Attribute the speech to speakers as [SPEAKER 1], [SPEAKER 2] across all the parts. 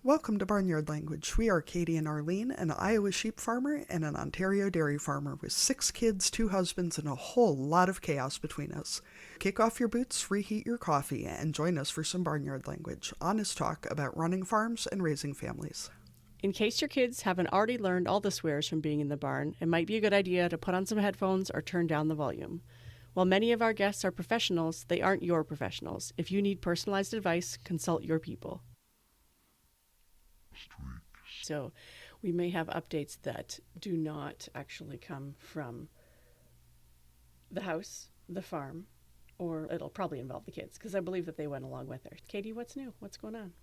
[SPEAKER 1] Welcome to Barnyard Language. We are Katie and Arlene, an Iowa sheep farmer and an Ontario dairy farmer with 6 kids, 2 husbands, and a whole lot of chaos between us. Kick off your boots, reheat your coffee, and join us for some Barnyard Language, honest talk about running farms and raising families.
[SPEAKER 2] In case your kids haven't already learned all the swears from being in the barn, it might be a good idea to put on some headphones or turn down the volume. While many of our guests are professionals, they aren't your professionals. If you need personalized advice, consult your people. So we may have updates that do not actually come from the house, the farm, or it'll probably involve the kids because I believe that they went along with her. Katie, what's new? What's going on?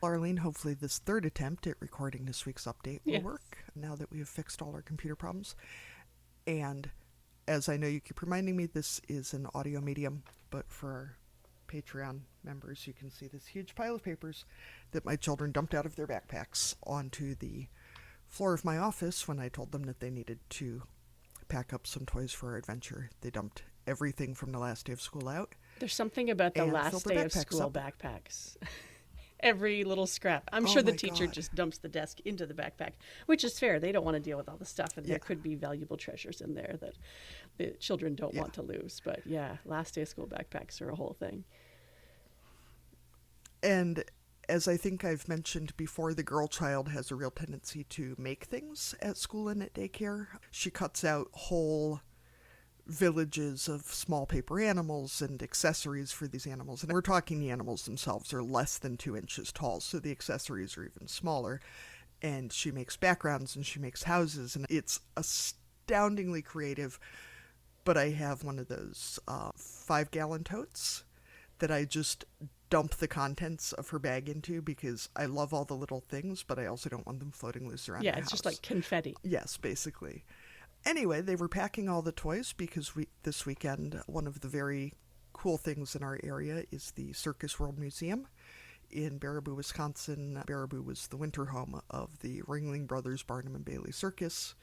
[SPEAKER 1] Arlene, hopefully this third attempt at recording this week's update will work now that we have fixed all our computer problems. And as I know you keep reminding me, this is an audio medium, but for our Patreon members, you can see this huge pile of papers that my children dumped out of their backpacks onto the floor of my office when I told them that they needed to pack up some toys for our adventure. They dumped everything from the last day of school out.
[SPEAKER 2] There's something about the last day of school backpacks. Every little scrap. I'm sure the teacher just dumps the desk into the backpack, which is fair. They don't want to deal with all the stuff, and there could be valuable treasures in there that the children don't want to lose. But yeah, last day of school backpacks are a whole thing.
[SPEAKER 1] And as I think I've mentioned before, the girl child has a real tendency to make things at school and at daycare. She cuts out whole villages of small paper animals and accessories for these animals. And we're talking the animals themselves are less than 2 inches tall, so the accessories are even smaller. And she makes backgrounds and she makes houses, and it's astoundingly creative. But I have one of those 5-gallon totes that I just dump the contents of her bag into because I love all the little things, but I also don't want them floating loose around the house.
[SPEAKER 2] Yeah, it's just like confetti.
[SPEAKER 1] Yes, basically. Anyway, they were packing all the toys because this weekend, one of the very cool things in our area is the Circus World Museum in Baraboo, Wisconsin. Baraboo was the winter home of the Ringling Brothers Barnum and Bailey Circus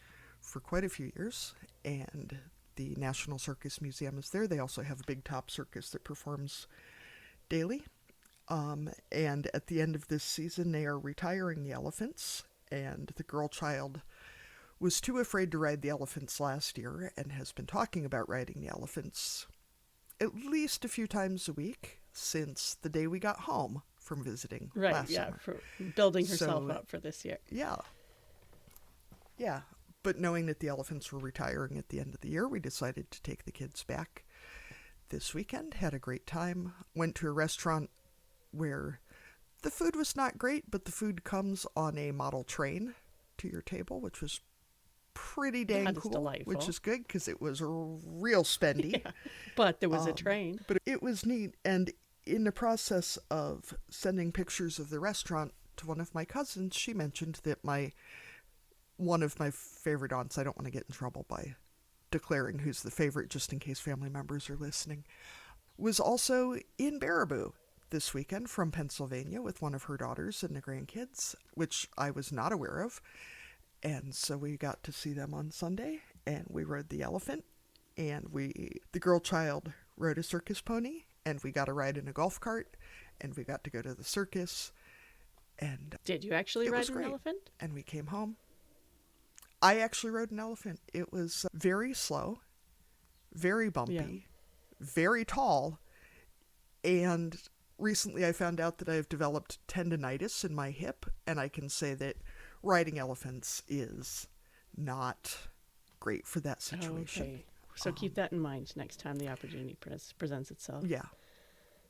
[SPEAKER 1] for quite a few years, and the National Circus Museum is there. They also have a big top circus that performs daily. And at the end of this season, they are retiring the elephants, and the girl child was too afraid to ride the elephants last year and has been talking about riding the elephants at least a few times a week since the day we got home from visiting last summer.
[SPEAKER 2] For building herself up for this year.
[SPEAKER 1] Yeah. But knowing that the elephants were retiring at the end of the year, we decided to take the kids back this weekend. Had a great time. Went to a restaurant where the food was not great, but the food comes on a model train to your table, which was pretty dang cool,
[SPEAKER 2] delightful.
[SPEAKER 1] Which is good because it was real spendy.
[SPEAKER 2] Yeah, but there was a train.
[SPEAKER 1] But it was neat. And in the process of sending pictures of the restaurant to one of my cousins, she mentioned that one of my favorite aunts, I don't want to get in trouble by declaring who's the favorite just in case family members are listening, was also in Baraboo this weekend from Pennsylvania with one of her daughters and the grandkids, which I was not aware of. And so we got to see them on Sunday, and we rode the elephant, and the girl child rode a circus pony, and we got a ride in a golf cart, and we got to go to the circus. And
[SPEAKER 2] did you actually ride an elephant?
[SPEAKER 1] And we came home. I actually rode an elephant. It was very slow, very bumpy, very tall, and recently I found out that I've developed tendinitis in my hip, and I can say that riding elephants is not great for that situation.
[SPEAKER 2] Okay. So keep that in mind next time the opportunity presents itself.
[SPEAKER 1] Yeah.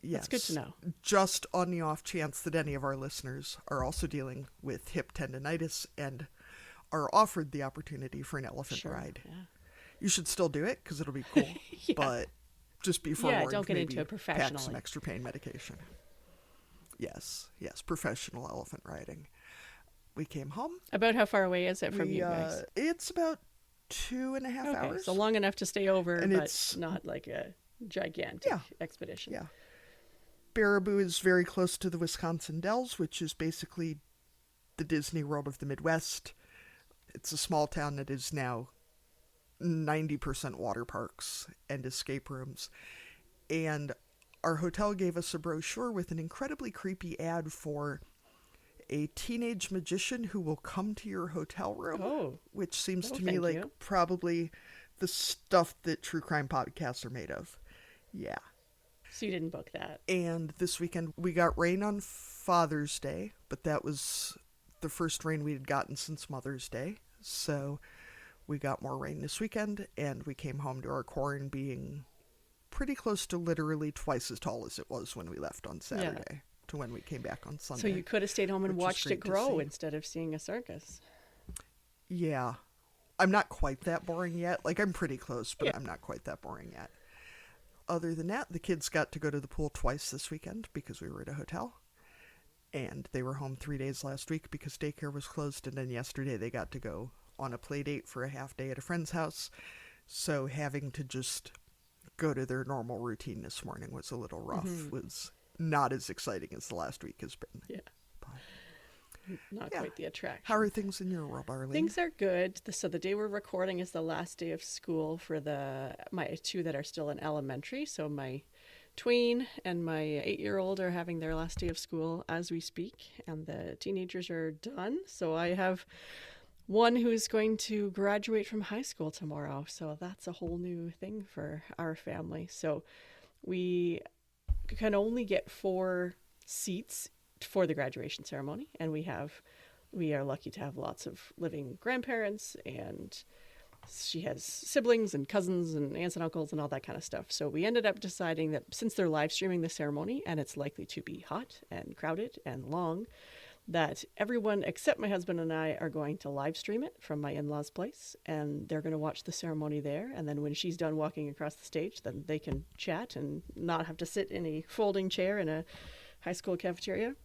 [SPEAKER 1] Yes.
[SPEAKER 2] That's good to know.
[SPEAKER 1] Just on the off chance that any of our listeners are also dealing with hip tendinitis and are offered the opportunity for an elephant ride. Yeah. You should still do it because it'll be cool. But just be forewarned.
[SPEAKER 2] Yeah, don't get into it professionally.
[SPEAKER 1] Pack some extra pain medication. Yes, professional elephant riding. We came home.
[SPEAKER 2] About how far away is it from you guys?
[SPEAKER 1] It's about 2.5 hours.
[SPEAKER 2] So long enough to stay over,
[SPEAKER 1] and
[SPEAKER 2] but
[SPEAKER 1] it's
[SPEAKER 2] not like a gigantic expedition.
[SPEAKER 1] Yeah. Baraboo is very close to the Wisconsin Dells, which is basically the Disney World of the Midwest. It's a small town that is now 90% water parks and escape rooms. And our hotel gave us a brochure with an incredibly creepy ad for a teenage magician who will come to your hotel room, which seems to me like probably the stuff that true crime podcasts are made of. Yeah.
[SPEAKER 2] So you didn't book that.
[SPEAKER 1] And this weekend we got rain on Father's Day, but that was the first rain we had gotten since Mother's Day. So we got more rain this weekend, and we came home to our corn being pretty close to literally twice as tall as it was when we left on Saturday to when we came back on Sunday.
[SPEAKER 2] So you could have stayed home and watched it grow instead of seeing a circus.
[SPEAKER 1] Yeah. I'm not quite that boring yet. Like, I'm pretty close, but I'm not quite that boring yet. Other than that, the kids got to go to the pool twice this weekend because we were at a hotel. And they were home 3 days last week because daycare was closed. And then yesterday they got to go on a play date for a half day at a friend's house. So having to just go to their normal routine this morning was a little rough. Was not as exciting as the last week has been.
[SPEAKER 2] Yeah. Not quite the attraction.
[SPEAKER 1] How are things in your world, Arlene?
[SPEAKER 2] Things are good. So the day we're recording is the last day of school for my two that are still in elementary. So my tween and my 8-year-old are having their last day of school as we speak, and the teenagers are done. So I have one who's going to graduate from high school tomorrow. So that's a whole new thing for our family. So we can only get 4 seats for the graduation ceremony, and we are lucky to have lots of living grandparents, and she has siblings and cousins and aunts and uncles and all that kind of stuff. So we ended up deciding that since they're live streaming the ceremony and it's likely to be hot and crowded and long, that everyone except my husband and I are going to live stream it from my in-laws' place, and they're going to watch the ceremony there. And then when she's done walking across the stage, then they can chat and not have to sit in a folding chair in a high school cafeteria.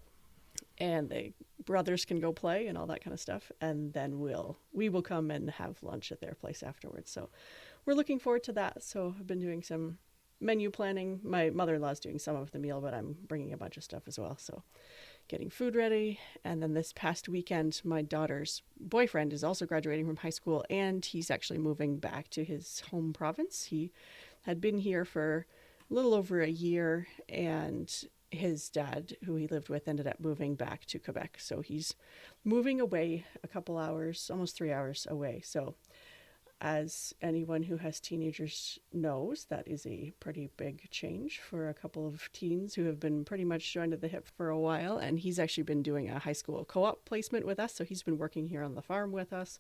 [SPEAKER 2] And the brothers can go play and all that kind of stuff. And then we will come and have lunch at their place afterwards. So we're looking forward to that. So I've been doing some menu planning. My mother-in-law's doing some of the meal, but I'm bringing a bunch of stuff as well. So getting food ready. And then this past weekend, my daughter's boyfriend is also graduating from high school, and he's actually moving back to his home province. He had been here for a little over a year, and his dad, who he lived with, ended up moving back to Quebec. So he's moving away a couple hours, almost 3 hours away. So as anyone who has teenagers knows, that is a pretty big change for a couple of teens who have been pretty much joined at the hip for a while. And he's actually been doing a high school co-op placement with us. So he's been working here on the farm with us.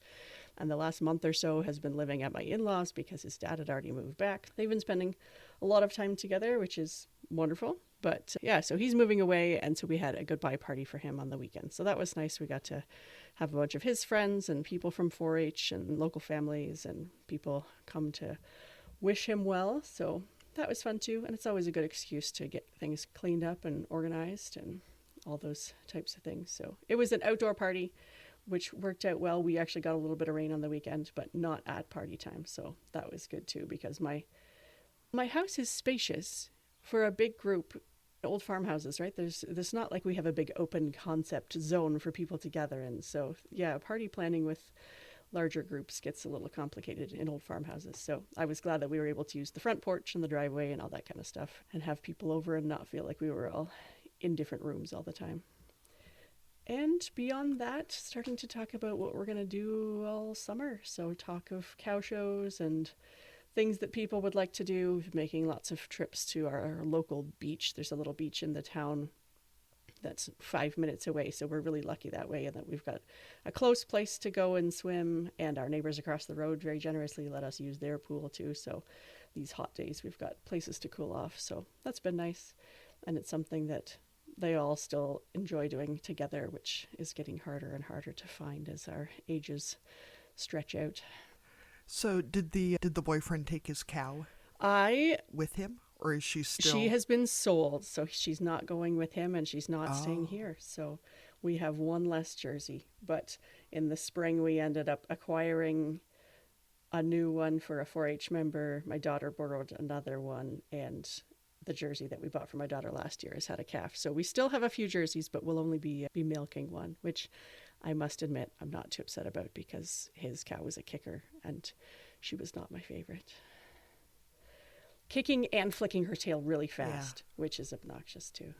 [SPEAKER 2] And the last month or so has been living at my in-laws because his dad had already moved back. They've been spending a lot of time together, which is wonderful. But yeah, so he's moving away, and so we had a goodbye party for him on the weekend. So that was nice. We got to have a bunch of his friends and people from 4-H and local families, and people come to wish him well. So that was fun too, and it's always a good excuse to get things cleaned up and organized and all those types of things. So it was an outdoor party, which worked out well. We actually got a little bit of rain on the weekend, but not at party time. So that was good too, because my house is spacious for a big group. Old farmhouses, right? There's not like we have a big open concept zone for people to gather in. So yeah, party planning with larger groups gets a little complicated in old farmhouses. So I was glad that we were able to use the front porch and the driveway and all that kind of stuff and have people over and not feel like we were all in different rooms all the time. And beyond that, starting to talk about what we're going to do all summer. So talk of cow shows and things that people would like to do, making lots of trips to our local beach. There's a little beach in the town that's 5 minutes away, so we're really lucky that way, and that we've got a close place to go and swim, and our neighbors across the road very generously let us use their pool too. So these hot days we've got places to cool off, so that's been nice. And it's something that they all still enjoy doing together, which is getting harder and harder to find as our ages stretch out.
[SPEAKER 1] So did the boyfriend take his cow with him, or is she still?
[SPEAKER 2] She has been sold, so she's not going with him, and she's not staying here. So we have one less Jersey. But in the spring, we ended up acquiring a new one for a 4-H member. My daughter borrowed another one, and the Jersey that we bought for my daughter last year has had a calf. So we still have a few Jerseys, but we'll only be milking one, which I must admit I'm not too upset about, because his cow was a kicker and she was not my favorite. kicking and flicking her tail really fast, which is obnoxious too.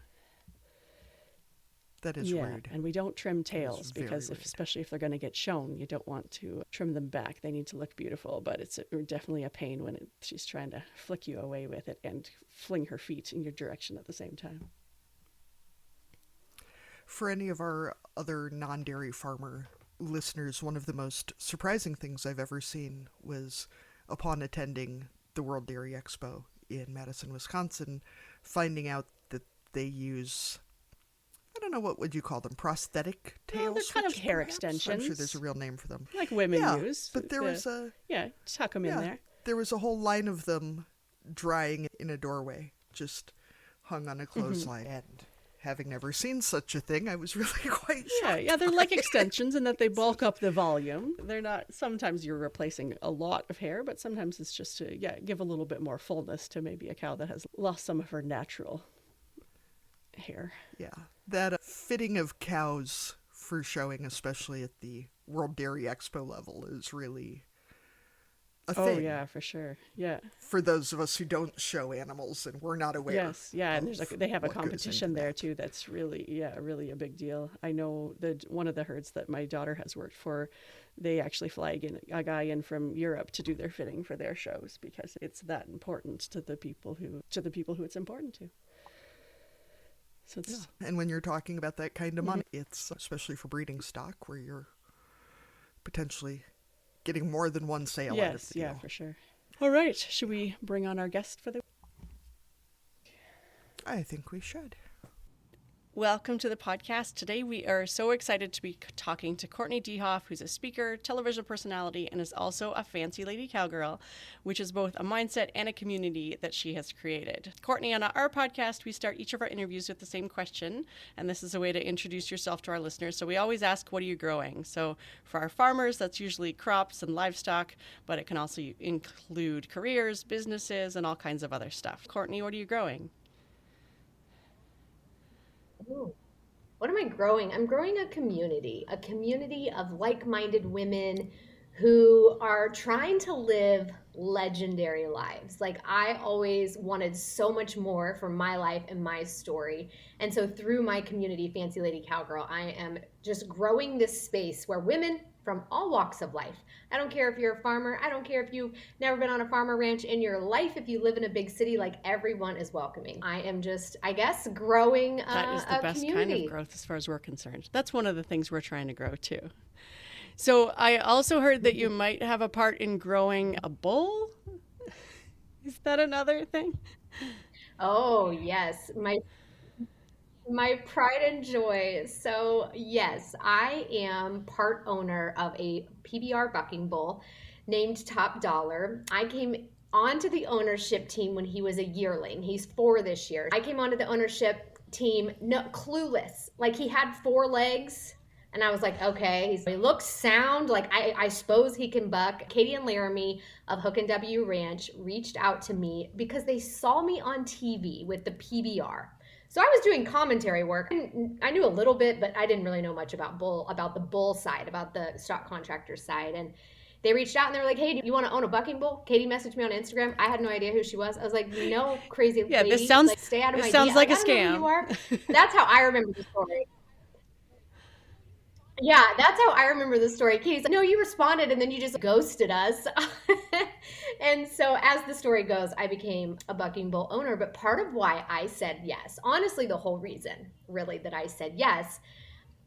[SPEAKER 1] That is rude.
[SPEAKER 2] And we don't trim tails because especially if they're going to get shown, you don't want to trim them back. They need to look beautiful, but it's definitely a pain when she's trying to flick you away with it and fling her feet in your direction at the same time.
[SPEAKER 1] For any of our other non-dairy farmer listeners, one of the most surprising things I've ever seen was upon attending the World Dairy Expo in Madison, Wisconsin, finding out that they use, I don't know, what would you call them? Prosthetic tails?
[SPEAKER 2] Well, they're kind of hair extensions.
[SPEAKER 1] I'm sure there's a real name for them.
[SPEAKER 2] Like women use.
[SPEAKER 1] But there was a...
[SPEAKER 2] Yeah, tuck them in there.
[SPEAKER 1] There was a whole line of them drying in a doorway, just hung on a clothesline. And having never seen such a thing, I was really quite shocked.
[SPEAKER 2] Yeah, they're like extensions in that they bulk up the volume. They're not, sometimes you're replacing a lot of hair, but sometimes it's just to, give a little bit more fullness to maybe a cow that has lost some of her natural hair.
[SPEAKER 1] Yeah, that fitting of cows for showing, especially at the World Dairy Expo level, is really a thing.
[SPEAKER 2] Oh, yeah, for sure. Yeah.
[SPEAKER 1] For those of us who don't show animals and we're not aware.
[SPEAKER 2] Yes, yeah, and they have a competition there too. That's really, really a big deal. I know that one of the herds that my daughter has worked for, they actually fly a guy in from Europe to do their fitting for their shows because it's that important to the people who it's important to. So it's...
[SPEAKER 1] And when you're talking about that kind of money, it's especially for breeding stock where you're potentially getting more than one sale out of the deal.
[SPEAKER 2] Yeah, for sure. All right, should we bring on our guest for the week?
[SPEAKER 1] I think we should.
[SPEAKER 2] Welcome to the podcast. Today we are so excited to be talking to Courtenay DeHoff, who's a speaker, television personality, and is also a fancy lady cowgirl, which is both a mindset and a community that she has created. Courtenay, on our podcast, we start each of our interviews with the same question, and this is a way to introduce yourself to our listeners. So we always ask, what are you growing? So for our farmers, that's usually crops and livestock, but it can also include careers, businesses, and all kinds of other stuff. Courtenay, what are you growing?
[SPEAKER 3] Ooh. What am I growing? I'm growing a community of like-minded women who are trying to live legendary lives. Like, I always wanted so much more for my life and my story. And so through my community, Fancy Lady Cowgirl, I am just growing this space where women from all walks of life. I don't care if you're a farmer. I don't care if you've never been on a farmer ranch in your life. If you live in a big city, like, everyone is welcoming. I am just, I guess, growing
[SPEAKER 2] that is the best
[SPEAKER 3] community.
[SPEAKER 2] kind of growth as far as we're concerned. That's one of the things we're trying to grow too. So I also heard that you might have a part in growing a bull. Is that another thing?
[SPEAKER 3] Oh, yes. My pride and joy. So yes, I am part owner of a PBR bucking bull named Top Dollar. I came onto the ownership team when he was a yearling. He's 4 this year. I came onto the ownership team, clueless. Like, he had 4 legs. And I was like, okay, he looks sound. Like, I suppose he can buck. Katie and Laramie of Hook and W Ranch reached out to me because they saw me on TV with the PBR. So I was doing commentary work. I knew a little bit, but I didn't really know much about the bull side, about the stock contractor side. And they reached out and they were like, hey, do you want to own a bucking bull? Katie messaged me on Instagram. I had no idea who she was. I was like, no, crazy lady.
[SPEAKER 2] This sounds,
[SPEAKER 3] like, stay out of my
[SPEAKER 2] sounds
[SPEAKER 3] DM.
[SPEAKER 2] like a
[SPEAKER 3] I don't know
[SPEAKER 2] scam.
[SPEAKER 3] who you are. That's how I remember the story. Yeah, that's how I remember the story. Katie's like, no, you responded and then you just ghosted us. And so as the story goes, I became a bucking bull owner. But part of why I said yes, honestly, the whole reason really that I said yes,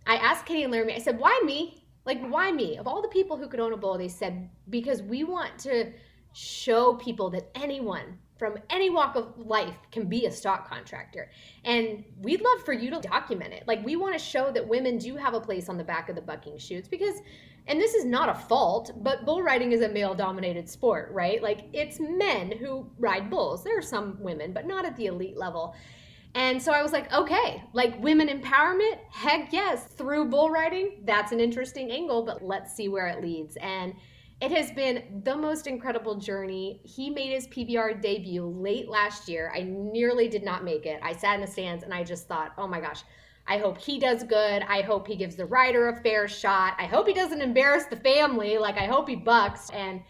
[SPEAKER 3] I asked Katie and Laramie, I said, why me? Like, why me? Of all the people who could own a bull, they said, because we want to show people that anyone from any walk of life can be a stock contractor. And we'd love for you to document it. Like, we want to show that women do have a place on the back of the bucking chutes because, and this is not a fault, but bull riding is a male-dominated sport, right? Like, it's men who ride bulls. There are some women, but not at the elite level. And so I was like, okay, like, women empowerment, heck yes. Through bull riding, that's an interesting angle, but let's see where it leads. And it has been the most incredible journey. He made his PBR debut late last year. I nearly did not make it. I sat in the stands and I just thought, oh my gosh, I hope he does good. I hope he gives the rider a fair shot. I hope he doesn't embarrass the family. Like, I hope he bucks. And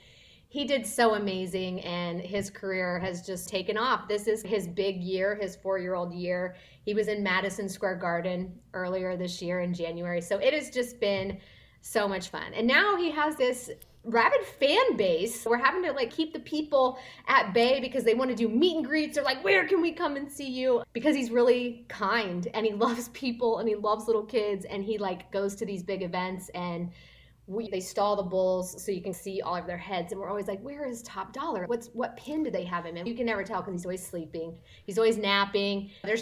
[SPEAKER 3] He did so amazing, and his career has just taken off. This is his big year, his 4-year-old year. He was in Madison Square Garden earlier this year in January. So it has just been so much fun. And now he has this rabid fan base. We're having to keep the people at bay because they want to do meet and greets. They're like, where can we come and see you? Because he's really kind and he loves people and he loves little kids, and he goes to these big events, and they stall the bulls so you can see all of their heads, and we're always like, where is Top Dollar? What pin do they have him in? You can never tell because he's always sleeping. He's always napping. They're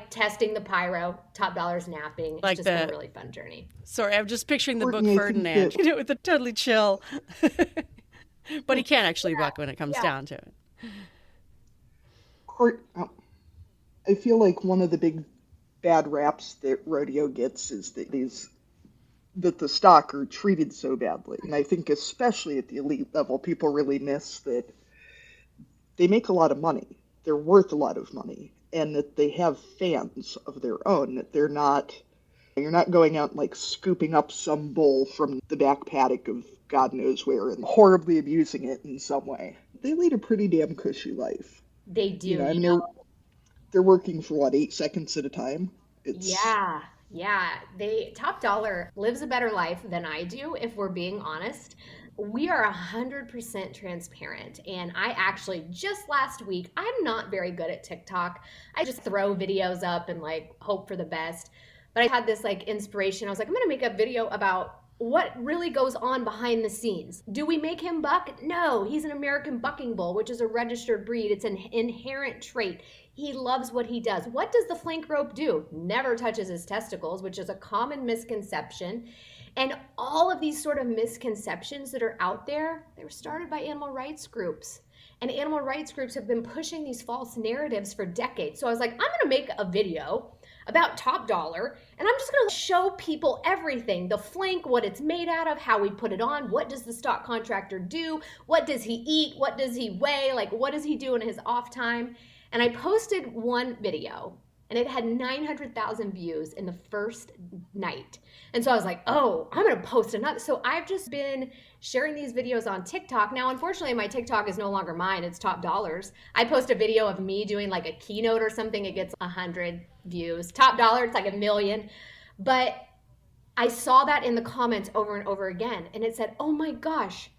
[SPEAKER 3] testing the pyro. Top Dollar's napping. It's just been a really fun journey.
[SPEAKER 2] Sorry, I'm just picturing the book Ferdinand with the totally chill. But he can't actually buck when it comes down to it.
[SPEAKER 1] I feel like one of the big bad raps that rodeo gets is that the stock are treated so badly. And I think especially at the elite level, people really miss that they make a lot of money. They're worth a lot of money, and that they have fans of their own, that you're not going out and scooping up some bull from the back paddock of God knows where and horribly abusing it in some way. They lead a pretty damn cushy life.
[SPEAKER 3] They do.
[SPEAKER 1] They're working for 8 seconds at a time.
[SPEAKER 3] Yeah, Top Dollar lives a better life than I do, if we're being honest. We are 100% transparent. And I actually, just last week, I'm not very good at TikTok. I just throw videos up and hope for the best. But I had this inspiration. I was like, I'm going to make a video about what really goes on behind the scenes. Do we make him buck? No, he's an American bucking bull, which is a registered breed. It's an inherent trait. He loves what he does. What does the flank rope do? Never touches his testicles, which is a common misconception. And all of these sort of misconceptions that are out there, they were started by animal rights groups. And animal rights groups have been pushing these false narratives for decades. So I was like, I'm going to make a video about Top Dollar, and I'm just going to show people everything. The flank, what it's made out of, how we put it on, what does the stock contractor do, what does he eat, what does he weigh, what does he do in his off time. And I posted one video, and it had 900,000 views in the first night. And so I was like, oh, I'm going to post another. So I've just been sharing these videos on TikTok. Now, unfortunately, my TikTok is no longer mine. It's Top Dollar's. I post a video of me doing a keynote or something. It gets 100 views. Top Dollar, it's 1 million. But I saw that in the comments over and over again. And it said, oh my gosh,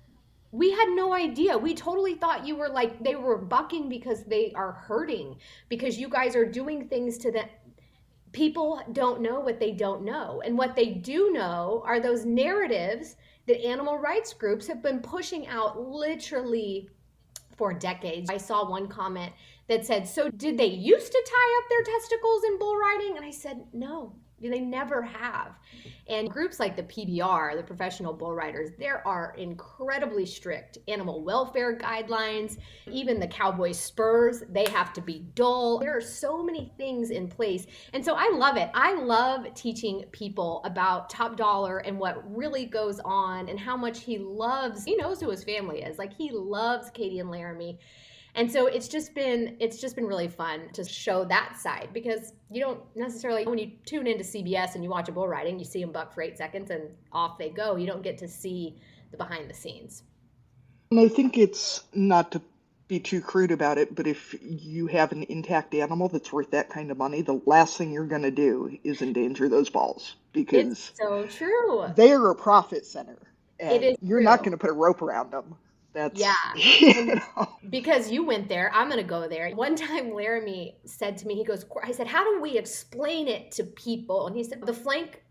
[SPEAKER 3] we had no idea. We totally thought you were they were bucking because they are hurting, because you guys are doing things to them. People don't know what they don't know. And what they do know are those narratives that animal rights groups have been pushing out literally for decades. I saw one comment that said, so did they used to tie up their testicles in bull riding? And I said, no. They never have. And groups like the PBR, the Professional Bull Riders, there are incredibly strict animal welfare guidelines. Even the cowboy spurs, they have to be dull. There are so many things in place. And so I love it. I love teaching people about Top Dollar and what really goes on and how much he loves. He knows who his family is. He loves Katie and Laramie. And so it's just been really fun to show that side, because you don't necessarily, when you tune into CBS and you watch a bull riding, you see them buck for 8 seconds and off they go. You don't get to see the behind the scenes.
[SPEAKER 1] And I think it's not to be too crude about it, but if you have an intact animal that's worth that kind of money, the last thing you're going to do is endanger those balls, because
[SPEAKER 3] it's so true.
[SPEAKER 1] They are a profit center, and you're
[SPEAKER 3] true.
[SPEAKER 1] Not going to put a rope around them. That's,
[SPEAKER 3] Because you went there, I'm going to go there. One time Laramie said to me, I said, how do we explain it to people? And he said, the flank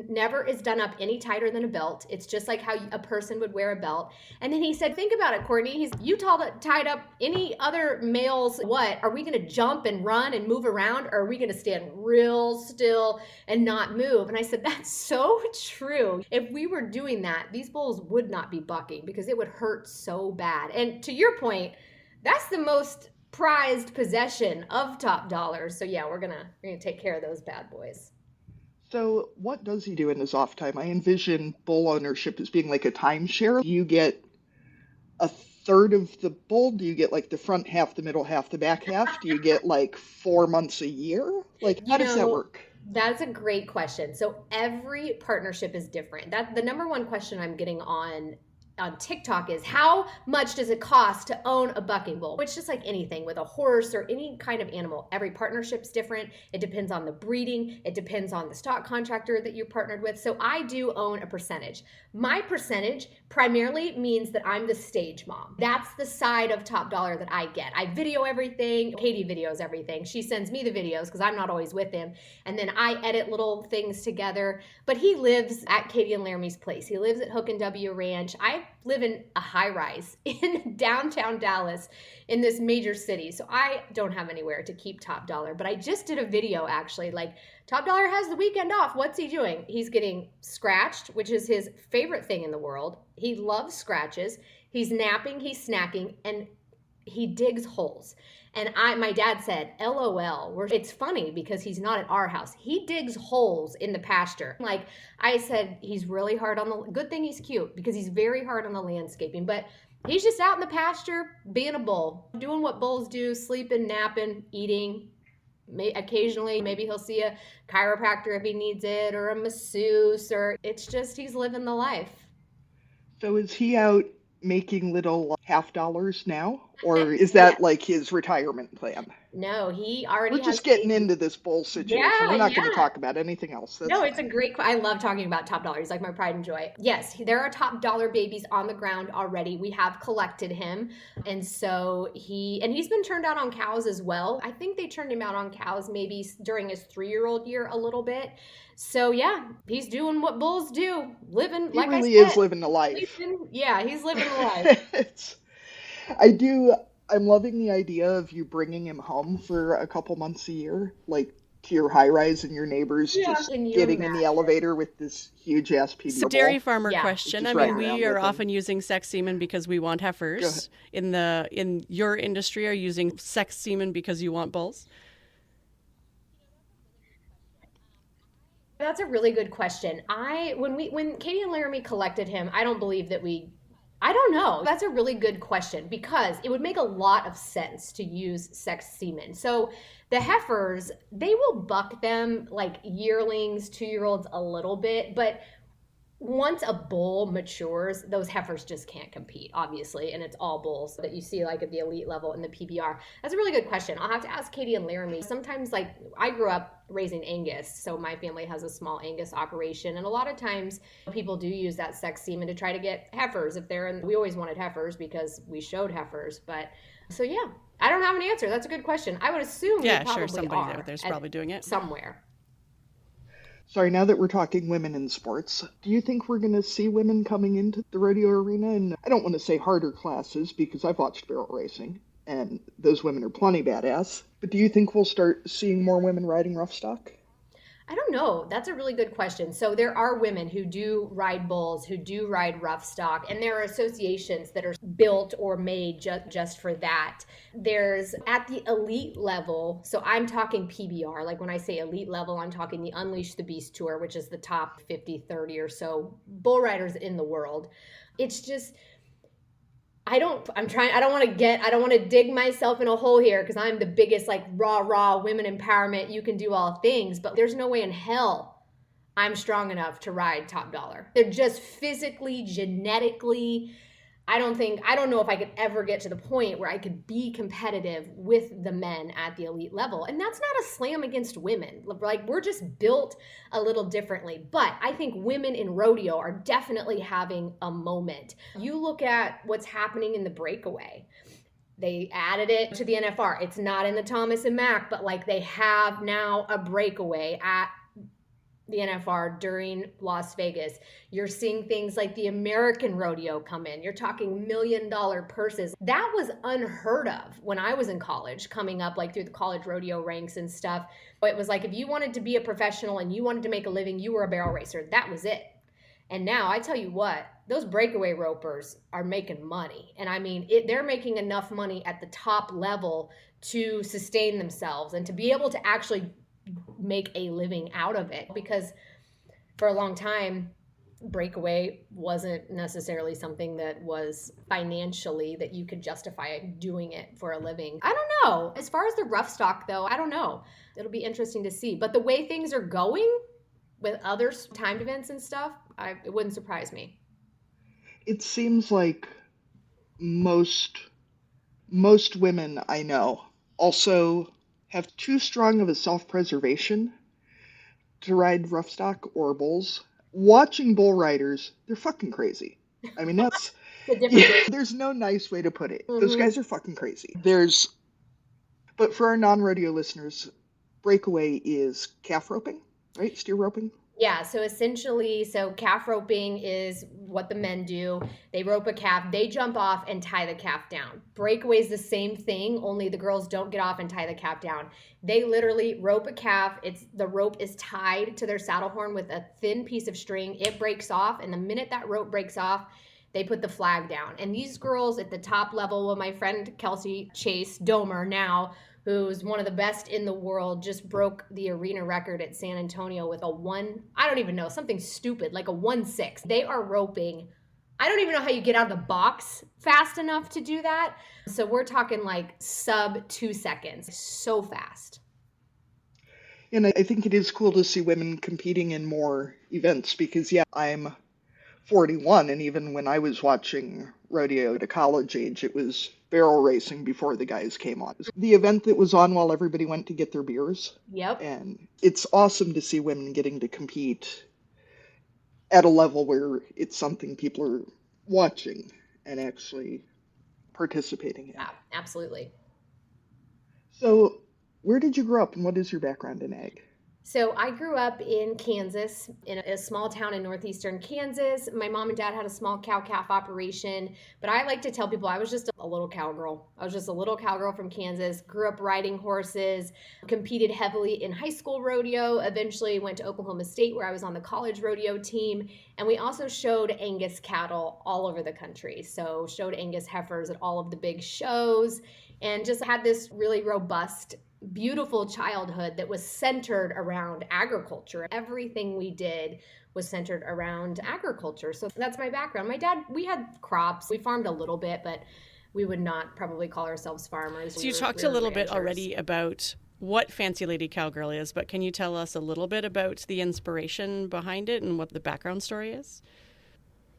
[SPEAKER 3] never is done up any tighter than a belt. It's just like how a person would wear a belt. And then he said, think about it, Courtney. You tied up any other males. What? Are we going to jump and run and move around? Or are we going to stand real still and not move? And I said, that's so true. If we were doing that, these bulls would not be bucking because it would hurt so bad. And to your point, that's the most prized possession of Top Dollar. So yeah, we're gonna take care of those bad boys.
[SPEAKER 1] So what does he do in his off time? I envision bull ownership as being like a timeshare. Do you get a third of the bull? Do you get the front half, the middle half, the back half? Do you get 4 months a year? How does that work?
[SPEAKER 3] That's a great question. So every partnership is different. That's the number one question I'm getting on on TikTok is, how much does it cost to own a bucking bull? Which, just like anything with a horse or any kind of animal, every partnership's different. It depends on the breeding. It depends on the stock contractor that you're partnered with. So I do own a percentage. My percentage primarily means that I'm the stage mom. That's the side of Top Dollar that I get. I video everything. Katie videos everything. She sends me the videos because I'm not always with him. And then I edit little things together. But he lives at Katie and Laramie's place. He lives at Hook and W Ranch. I live in a high rise in downtown Dallas in this major city. So I don't have anywhere to keep Top Dollar. But I just did a video actually, like, Top Dollar has the weekend off. What's he doing? He's getting scratched, which is his favorite thing in the world. He loves scratches. He's napping, he's snacking, and he digs holes. And my dad said, LOL. It's funny because he's not at our house. He digs holes in the pasture. Like I said, he's really hard on the, good thing he's cute because he's very hard on the landscaping, but he's just out in the pasture being a bull, doing what bulls do, sleeping, napping, eating. Occasionally, maybe he'll see a chiropractor if he needs it, or a masseuse, or it's just, he's living the life.
[SPEAKER 1] So is he out making little $50 now? Or is that like his retirement plan?
[SPEAKER 3] No, he already
[SPEAKER 1] We're just getting into this bull situation.
[SPEAKER 3] Yeah,
[SPEAKER 1] We're not going to talk about anything else. That's
[SPEAKER 3] it's a great, I love talking about Top Dollar. He's like my pride and joy. Yes, there are Top Dollar babies on the ground already. We have collected him. And so he's been turned out on cows as well. I think they turned him out on cows maybe during his 3-year-old year a little bit. So yeah, he's doing what bulls do, living, like I said.
[SPEAKER 1] He really is living the life.
[SPEAKER 3] He's living the life.
[SPEAKER 1] I'm loving the idea of you bringing him home for a couple months a year, like to your high rise and your neighbors, just getting in the elevator with this huge ass PBR.
[SPEAKER 2] So dairy farmer question. I mean, we are often using sex semen because we want heifers. In your industry, are you using sex semen because you want bulls?
[SPEAKER 3] That's a really good question. When Katie and Laramie collected him, I don't believe that I don't know. That's a really good question because it would make a lot of sense to use sex semen. So the heifers, they will buck them like yearlings, 2-year-olds a little bit, but once a bull matures, those heifers just can't compete, obviously, and it's all bulls that you see like at the elite level in the PBR. That's a really good question. I'll have to ask Katie and Laramie. Sometimes, like, I grew up raising Angus, so my family has a small Angus operation, and a lot of times people do use that sex semen to try to get heifers if they're in. We always wanted heifers because we showed heifers, but so yeah, I don't have an answer. That's a good question. I would assume
[SPEAKER 2] somebody out there's probably doing it
[SPEAKER 3] somewhere.
[SPEAKER 1] Sorry, now that we're talking women in sports, do you think we're going to see women coming into the rodeo arena? And I don't want to say harder classes because I've watched barrel racing and those women are plenty badass. But do you think we'll start seeing more women riding rough stock?
[SPEAKER 3] I don't know. That's a really good question. So there are women who do ride bulls, who do ride rough stock, and there are associations that are built or made just for that. There's at the elite level, so I'm talking PBR. Like when I say elite level, I'm talking the Unleash the Beast Tour, which is the top 50, 30 or so bull riders in the world. It's just, I don't want to dig myself in a hole here because I'm the biggest, like, rah women empowerment, you can do all things, but there's no way in hell I'm strong enough to ride Top Dollar. They're just physically, genetically, I don't know if I could ever get to the point where I could be competitive with the men at the elite level. And that's not a slam against women. Like, we're just built a little differently. But I think women in rodeo are definitely having a moment. You look at what's happening in the breakaway. They added it to the NFR. It's not in the Thomas and Mack, but like they have now a breakaway at the NFR during Las Vegas. You're seeing things like the American rodeo come in. You're talking $1 million purses. That was unheard of when I was in college, coming up like through the college rodeo ranks and stuff. It was like if you wanted to be a professional and you wanted to make a living, you were a barrel racer. That was it. And now I tell you what, those breakaway ropers are making money. And I mean, they're making enough money at the top level to sustain themselves and to be able to actually make a living out of it, because for a long time breakaway wasn't necessarily something that was financially that you could justify doing it for a living. I don't know. As far as the rough stock though, I don't know. It'll be interesting to see. But the way things are going with other timed events and stuff, it wouldn't surprise me.
[SPEAKER 1] It seems like most most women I know also have too strong of a self-preservation to ride rough stock or bulls. Watching bull riders, they're fucking crazy. I mean, that's
[SPEAKER 3] The different.
[SPEAKER 1] yeah, there's no nice way to put it. Those
[SPEAKER 3] Mm-hmm.
[SPEAKER 1] guys are fucking crazy. But for our non-rodeo listeners, breakaway is calf roping, right? Steer roping.
[SPEAKER 3] Yeah, so essentially, calf roping is what the men do. They rope a calf, they jump off and tie the calf down. Breakaway is the same thing, only the girls don't get off and tie the calf down. They literally rope a calf. The rope is tied to their saddle horn with a thin piece of string. It breaks off, and the minute that rope breaks off, they put the flag down. And these girls at the top level, well, my friend Kelsey Chase Domer now, who's one of the best in the world, just broke the arena record at San Antonio with I don't even know, something stupid, like a 1.6. They are roping. I don't even know how you get out of the box fast enough to do that. So we're talking like sub 2 seconds, so fast.
[SPEAKER 1] And I think it is cool to see women competing in more events because, yeah, I'm 41, and even when I was watching rodeo at a college age, it was barrel racing before the guys came on. The event that was on while everybody went to get their beers.
[SPEAKER 3] Yep.
[SPEAKER 1] And it's awesome to see women getting to compete at a level where it's something people are watching and actually participating in.
[SPEAKER 3] Yeah, absolutely.
[SPEAKER 1] So, where did you grow up and what is your background in ag?
[SPEAKER 3] So I grew up in Kansas, in a small town in northeastern Kansas. My mom and dad had a small cow-calf operation, but I like to tell people I was just a little cowgirl. I was just a little cowgirl from Kansas, grew up riding horses, competed heavily in high school rodeo, eventually went to Oklahoma State where I was on the college rodeo team, and we also showed Angus cattle all over the country. So showed Angus heifers at all of the big shows and just had this really robust, beautiful childhood that was centered around agriculture. Everything we did was centered around agriculture. So that's my background. My dad, we had crops. We farmed a little bit, but we would not probably call ourselves farmers.
[SPEAKER 2] So you talked a little bit already about what Fancy Lady Cowgirl is, but can you tell us a little bit about the inspiration behind it and what the background story is?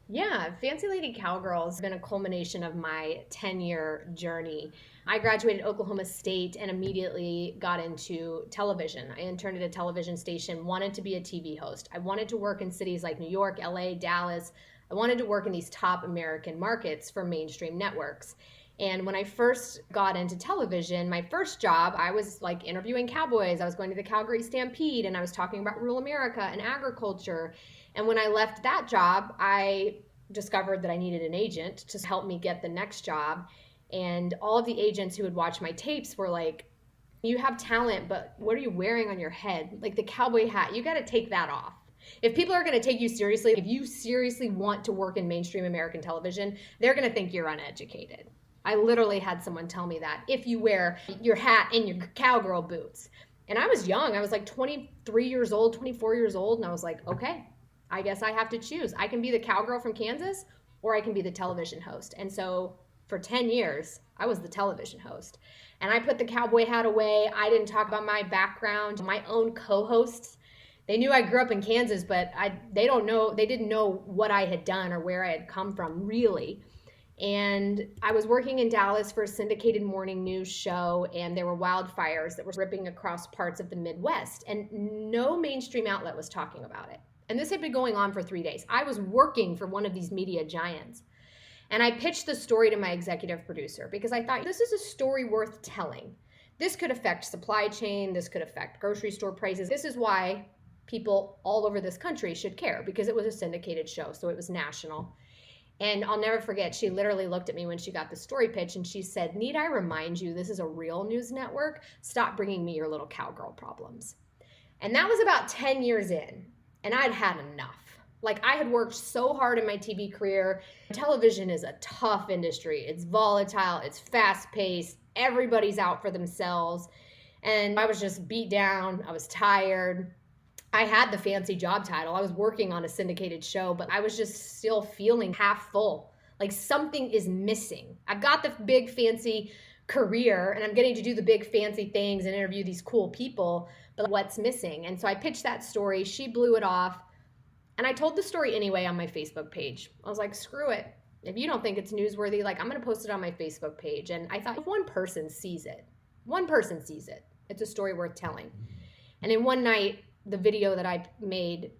[SPEAKER 3] Yeah, Fancy Lady Cowgirl has been a culmination of my 10-year journey. I graduated Oklahoma State and immediately got into television. I interned at a television station, wanted to be a TV host. I wanted to work in cities like New York, LA, Dallas. I wanted to work in these top American markets for mainstream networks. And when I first got into television, my first job, I was like interviewing cowboys. I was going to the Calgary Stampede and I was talking about rural America and agriculture. And when I left that job, I discovered that I needed an agent to help me get the next job. And all of the agents who would watch my tapes were like, you have talent, but what are you wearing on your head? Like the cowboy hat, you got to take that off. If people are going to take you seriously, if you seriously want to work in mainstream American television, they're going to think you're uneducated. I literally had someone tell me that if you wear your hat and your cowgirl boots. And I was young. I was like 23 years old, 24 years old. And I was like, okay, I guess I have to choose. I can be the cowgirl from Kansas or I can be the television host. And so for 10 years, I was the television host. And I put the cowboy hat away. I didn't talk about my background. My own co-hosts, they knew I grew up in Kansas, but they didn't know what I had done or where I had come from, really. And I was working in Dallas for a syndicated morning news show, and there were wildfires that were ripping across parts of the Midwest, and no mainstream outlet was talking about it. And this had been going on for 3 days. I was working for one of these media giants. And I pitched the story to my executive producer because I thought this is a story worth telling. This could affect supply chain. This could affect grocery store prices. This is why people all over this country should care, because it was a syndicated show, so it was national. And I'll never forget, she literally looked at me when she got the story pitch and she said, "Need I remind you, this is a real news network? Stop bringing me your little cowgirl problems." And that was about 10 years in, and I'd had enough. Like, I had worked so hard in my TV career. Television is a tough industry. It's volatile. It's fast-paced. Everybody's out for themselves. And I was just beat down. I was tired. I had the fancy job title. I was working on a syndicated show, but I was just still feeling half full. Like something is missing. I've got the big fancy career and I'm getting to do the big fancy things and interview these cool people, but what's missing? And so I pitched that story. She blew it off. And I told the story anyway on my Facebook page. I was like, screw it. If you don't think it's newsworthy, like, I'm going to post it on my Facebook page. And I thought, if one person sees it, it's a story worth telling. And in one night, the video that I made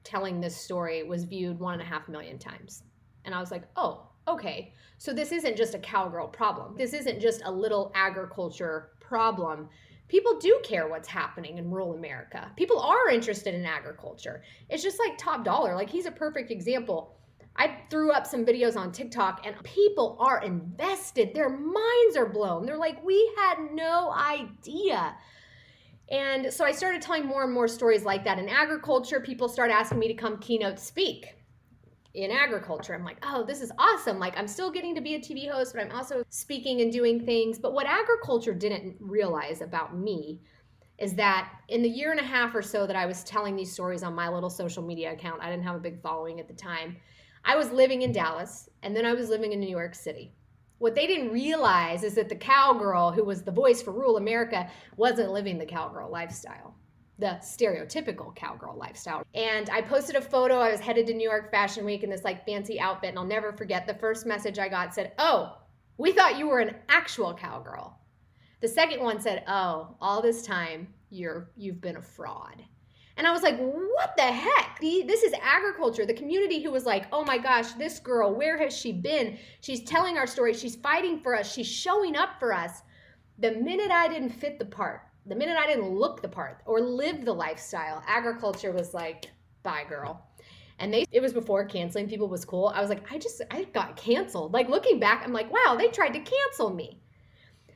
[SPEAKER 3] telling this story was viewed 1.5 million times. And I was like, oh, okay. So this isn't just a cowgirl problem. This isn't just a little agriculture problem. People do care what's happening in rural America. People are interested in agriculture. It's just like Top Dollar. Like, he's a perfect example. I threw up some videos on TikTok and people are invested. Their minds are blown. They're like, we had no idea. And so I started telling more and more stories like that. In agriculture, people start asking me to come keynote speak in agriculture. I'm like, oh, this is awesome. Like, I'm still getting to be a TV host, but I'm also speaking and doing things. But what agriculture didn't realize about me is that in the 1.5 years or so that I was telling these stories on my little social media account, I didn't have a big following at the time. I was living in Dallas, and then I was living in New York City. What they didn't realize is that the cowgirl, who was the voice for rural America, wasn't living the cowgirl lifestyle, the stereotypical cowgirl lifestyle. And I posted a photo. I was headed to New York Fashion Week in this like fancy outfit, and I'll never forget the first message I got said, "Oh, we thought you were an actual cowgirl." The second one said, "Oh, all this time you've been a fraud." And I was like, what the heck? This is agriculture. The community who was like, oh my gosh, this girl, where has she been? She's telling our story. She's fighting for us. She's showing up for us. The minute I didn't fit the part, the minute I didn't look the part or live the lifestyle, agriculture was like, bye, girl. And it was before canceling people was cool. I was like, I got canceled. Like, looking back, I'm like, wow, they tried to cancel me.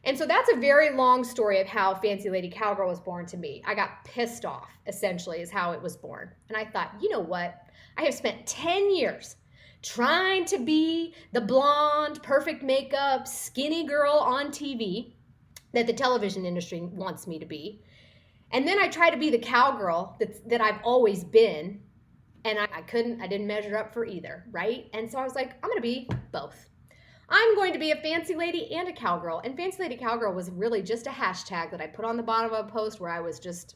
[SPEAKER 3] And so that's a very long story of how Fancy Lady Cowgirl was born to me. I got pissed off, essentially, is how it was born. And I thought, you know what? I have spent 10 years trying to be the blonde, perfect makeup, skinny girl on TV that the television industry wants me to be. And then I try to be the cowgirl that I've always been. And I didn't measure up for either, right? And so I was like, I'm going to be both. I'm going to be a fancy lady and a cowgirl. And Fancy Lady Cowgirl was really just a hashtag that I put on the bottom of a post where I was just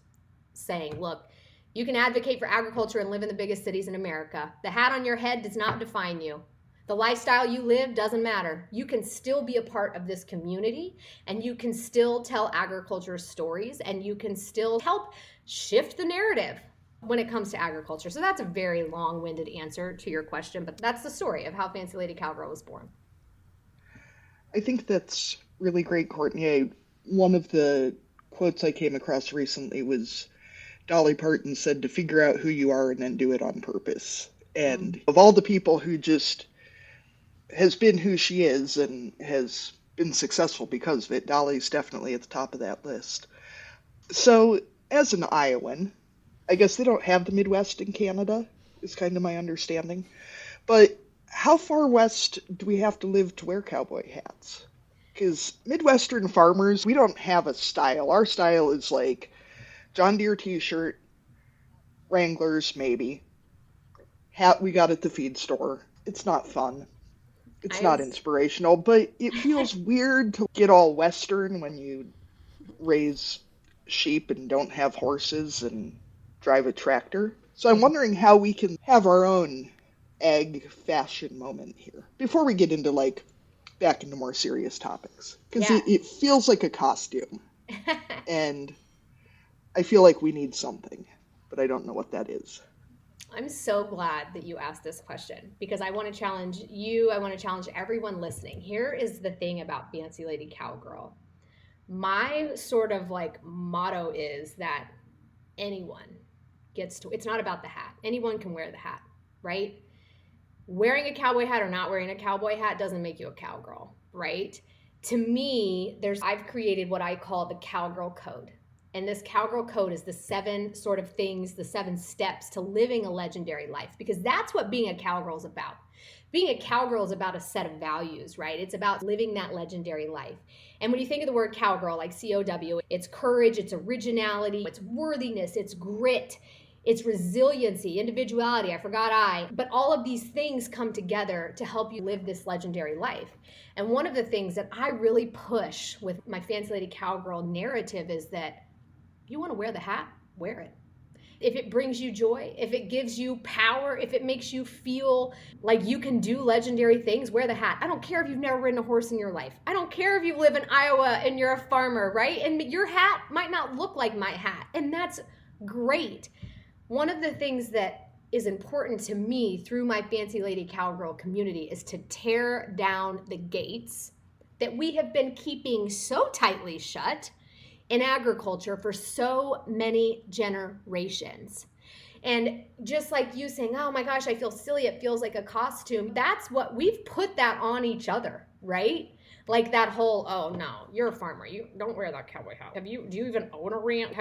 [SPEAKER 3] saying, look, you can advocate for agriculture and live in the biggest cities in America. The hat on your head does not define you. The lifestyle you live doesn't matter. You can still be a part of this community, and you can still tell agriculture stories, and you can still help shift the narrative when it comes to agriculture. So that's a very long-winded answer to your question, but that's the story of how Fancy Lady Cowgirl was born.
[SPEAKER 1] I think that's really great, Courtenay. One of the quotes I came across recently was Dolly Parton said to figure out who you are and then do it on purpose. And of all the people who just has been who she is and has been successful because of it, Dolly's definitely at the top of that list. So as an Iowan, I guess they don't have the Midwest in Canada, is kind of my understanding. But how far west do we have to live to wear cowboy hats? Because Midwestern farmers, we don't have a style. Our style is like John Deere t-shirt, Wranglers maybe, hat we got at the feed store. It's not fun. It's not inspirational, but it feels weird to get all Western when you raise sheep and don't have horses and drive a tractor. So I'm wondering how we can have our own ag fashion moment here before we get into back into more serious topics, because it feels like a costume and I feel like we need something, but I don't know what that is.
[SPEAKER 3] I'm so glad that you asked this question, because I want to challenge you. I want to challenge everyone listening. Here is the thing about Fancy Lady Cowgirl. My sort of motto is that anyone gets to, it's not about the hat. Anyone can wear the hat, right? Wearing a cowboy hat or not wearing a cowboy hat doesn't make you a cowgirl, right? To me, I've created what I call the Cowgirl Code. And this Cowgirl Code is the 7 sort of things, the 7 steps to living a legendary life, because that's what being a cowgirl is about. Being a cowgirl is about a set of values, right? It's about living that legendary life. And when you think of the word cowgirl, like C-O-W, it's courage, it's originality, it's worthiness, it's grit, it's resiliency, individuality, but all of these things come together to help you live this legendary life. And one of the things that I really push with my Fancy Lady Cowgirl narrative is that you want to wear the hat, wear it. if it brings you joy, if it gives you power, if it makes you feel like you can do legendary things, wear the hat. I don't care if you've never ridden a horse in your life. I don't care if you live in Iowa and you're a farmer, right? And your hat might not look like my hat, and that's great. One of the things that is important to me through my Fancy Lady Cowgirl community is to tear down the gates that we have been keeping so tightly shut in agriculture for so many generations. And just like you saying, oh my gosh, I feel silly, it feels like a costume. That's what we've put that on each other, right? Like that whole, oh no, you're a farmer, you don't wear that cowboy hat. Do you even own a ranch?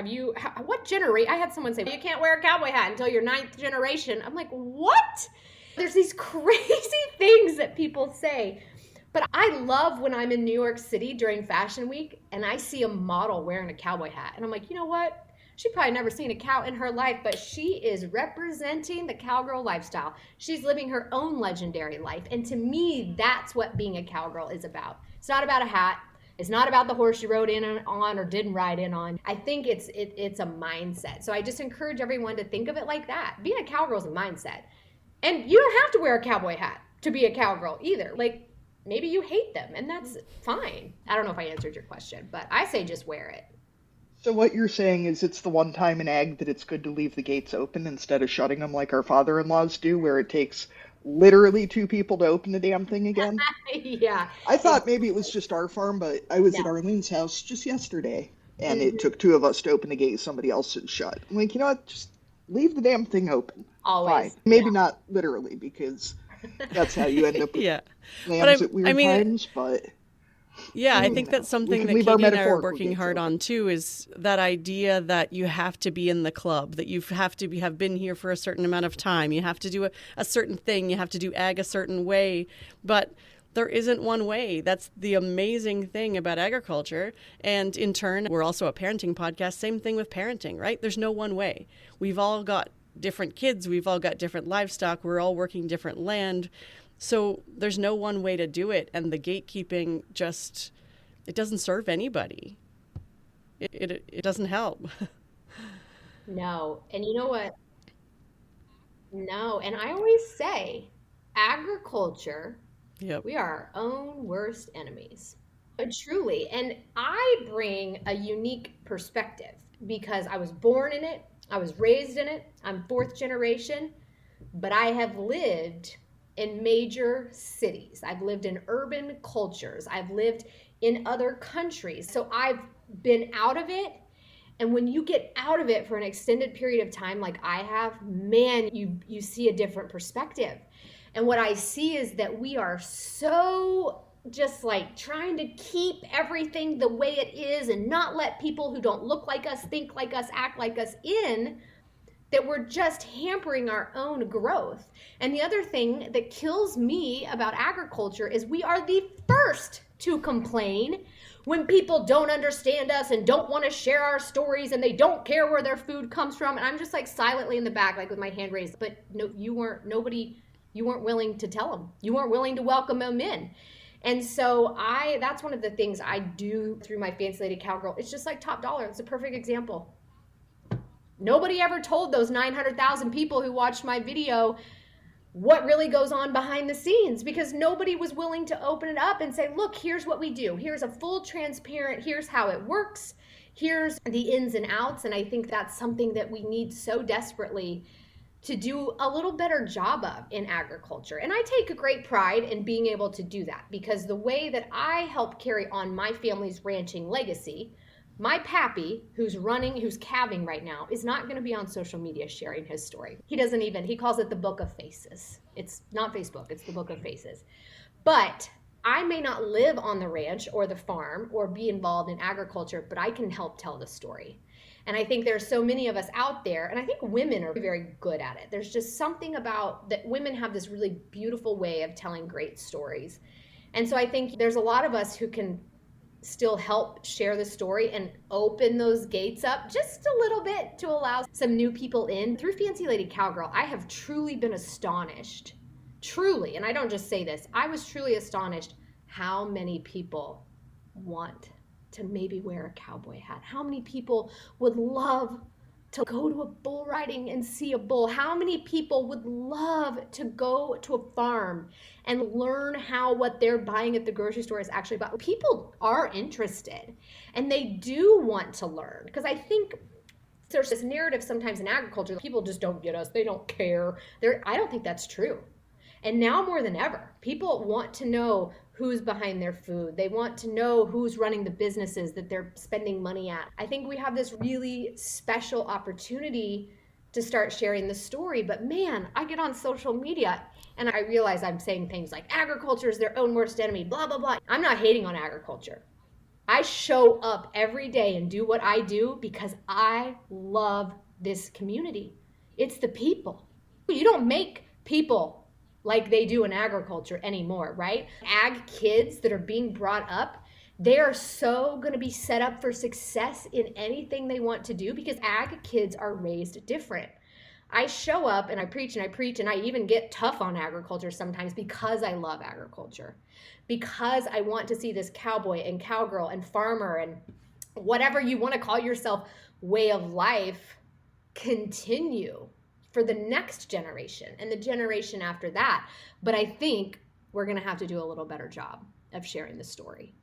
[SPEAKER 3] What generation? I had someone say, you can't wear a cowboy hat until your 9th generation. I'm like, what? There's these crazy things that people say. But I love when I'm in New York City during Fashion Week and I see a model wearing a cowboy hat. And I'm like, you know what? She probably never seen a cow in her life, but she is representing the cowgirl lifestyle. She's living her own legendary life. And to me, that's what being a cowgirl is about. It's not about a hat. It's not about the horse you rode in on or didn't ride in on. I think it's a mindset. So I just encourage everyone to think of it like that. Being a cowgirl is a mindset. And you don't have to wear a cowboy hat to be a cowgirl either. Like, maybe you hate them, and that's fine. I don't know if I answered your question, but I say just wear it.
[SPEAKER 4] So what you're saying is it's the one time in ag that it's good to leave the gates open instead of shutting them like our father-in-laws do, where it takes literally 2 people to open the damn thing again?
[SPEAKER 3] Yeah.
[SPEAKER 4] I thought maybe it was just our farm, but I was at Arlene's house just yesterday, and it took 2 of us to open the gate somebody else had shut. I'm like, you know what? Just leave the damn thing open.
[SPEAKER 3] Always.
[SPEAKER 4] Fine. Maybe not literally, because that's how you end up with lambs at weird times, but...
[SPEAKER 2] Yeah, I think that's something that Katie and I are working hard on too, is that idea that you have to be in the club, that you have to have been here for a certain amount of time, you have to do a certain thing, you have to do ag a certain way, but there isn't one way. That's the amazing thing about agriculture. And in turn, we're also a parenting podcast, same thing with parenting, right? There's no one way. We've all got different kids, we've all got different livestock, we're all working different land. So there's no one way to do it, and the gatekeeping just, it doesn't serve anybody. It doesn't help.
[SPEAKER 3] No. And you know what? No. And I always say, agriculture, we are our own worst enemies. But truly. And I bring a unique perspective because I was born in it. I was raised in it. I'm 4th generation. But I have lived in major cities. I've lived in urban cultures. I've lived in other countries. So I've been out of it. And when you get out of it for an extended period of time like I have, man, you see a different perspective. And what I see is that we are so just like trying to keep everything the way it is and not let people who don't look like us, think like us, act like us in, that we're just hampering our own growth. And the other thing that kills me about agriculture is we are the first to complain when people don't understand us and don't want to share our stories and they don't care where their food comes from. And I'm just like silently in the back, like with my hand raised. But no, you weren't willing to tell them. You weren't willing to welcome them in. And so that's one of the things I do through my Fancy Lady Cowgirl. It's just like Top Dollar. It's a perfect example. Nobody ever told those 900,000 people who watched my video what really goes on behind the scenes, because nobody was willing to open it up and say, look, here's what we do. Here's a full transparent, here's how it works. Here's the ins and outs. And I think that's something that we need so desperately to do a little better job of in agriculture. And I take a great pride in being able to do that, because the way that I help carry on my family's ranching legacy, my pappy, who's calving right now, is not going to be on social media sharing his story. He calls it the Book of Faces. It's not Facebook, it's the Book of Faces. But I may not live on the ranch or the farm or be involved in agriculture, but I can help tell the story. And I think there's so many of us out there, and I think women are very good at it. There's just something about that women have this really beautiful way of telling great stories. And so I think there's a lot of us who can still help share the story and open those gates up just a little bit to allow some new people in. Through Fancy Lady Cowgirl, I have truly been astonished, truly, and I don't just say this, I was truly astonished how many people want to maybe wear a cowboy hat. How many people would love to go to a bull riding and see a bull? How many people would love to go to a farm and learn how what they're buying at the grocery store is actually about? People are interested and they do want to learn, because I think there's this narrative sometimes in agriculture that people just don't get us, they don't care. I don't think that's true. And now more than ever, people want to know who's behind their food. They want to know who's running the businesses that they're spending money at. I think we have this really special opportunity to start sharing the story. But man, I get on social media and I realize I'm saying things like agriculture is their own worst enemy, blah, blah, blah. I'm not hating on agriculture. I show up every day and do what I do because I love this community. It's the people. You don't make people like they do in agriculture anymore, right? Ag kids that are being brought up, they are so going to be set up for success in anything they want to do because ag kids are raised different. I show up and I preach and I preach and I even get tough on agriculture sometimes because I love agriculture, because I want to see this cowboy and cowgirl and farmer and whatever you want to call yourself way of life continue for the next generation and the generation after that. But I think we're going to have to do a little better job of sharing the story.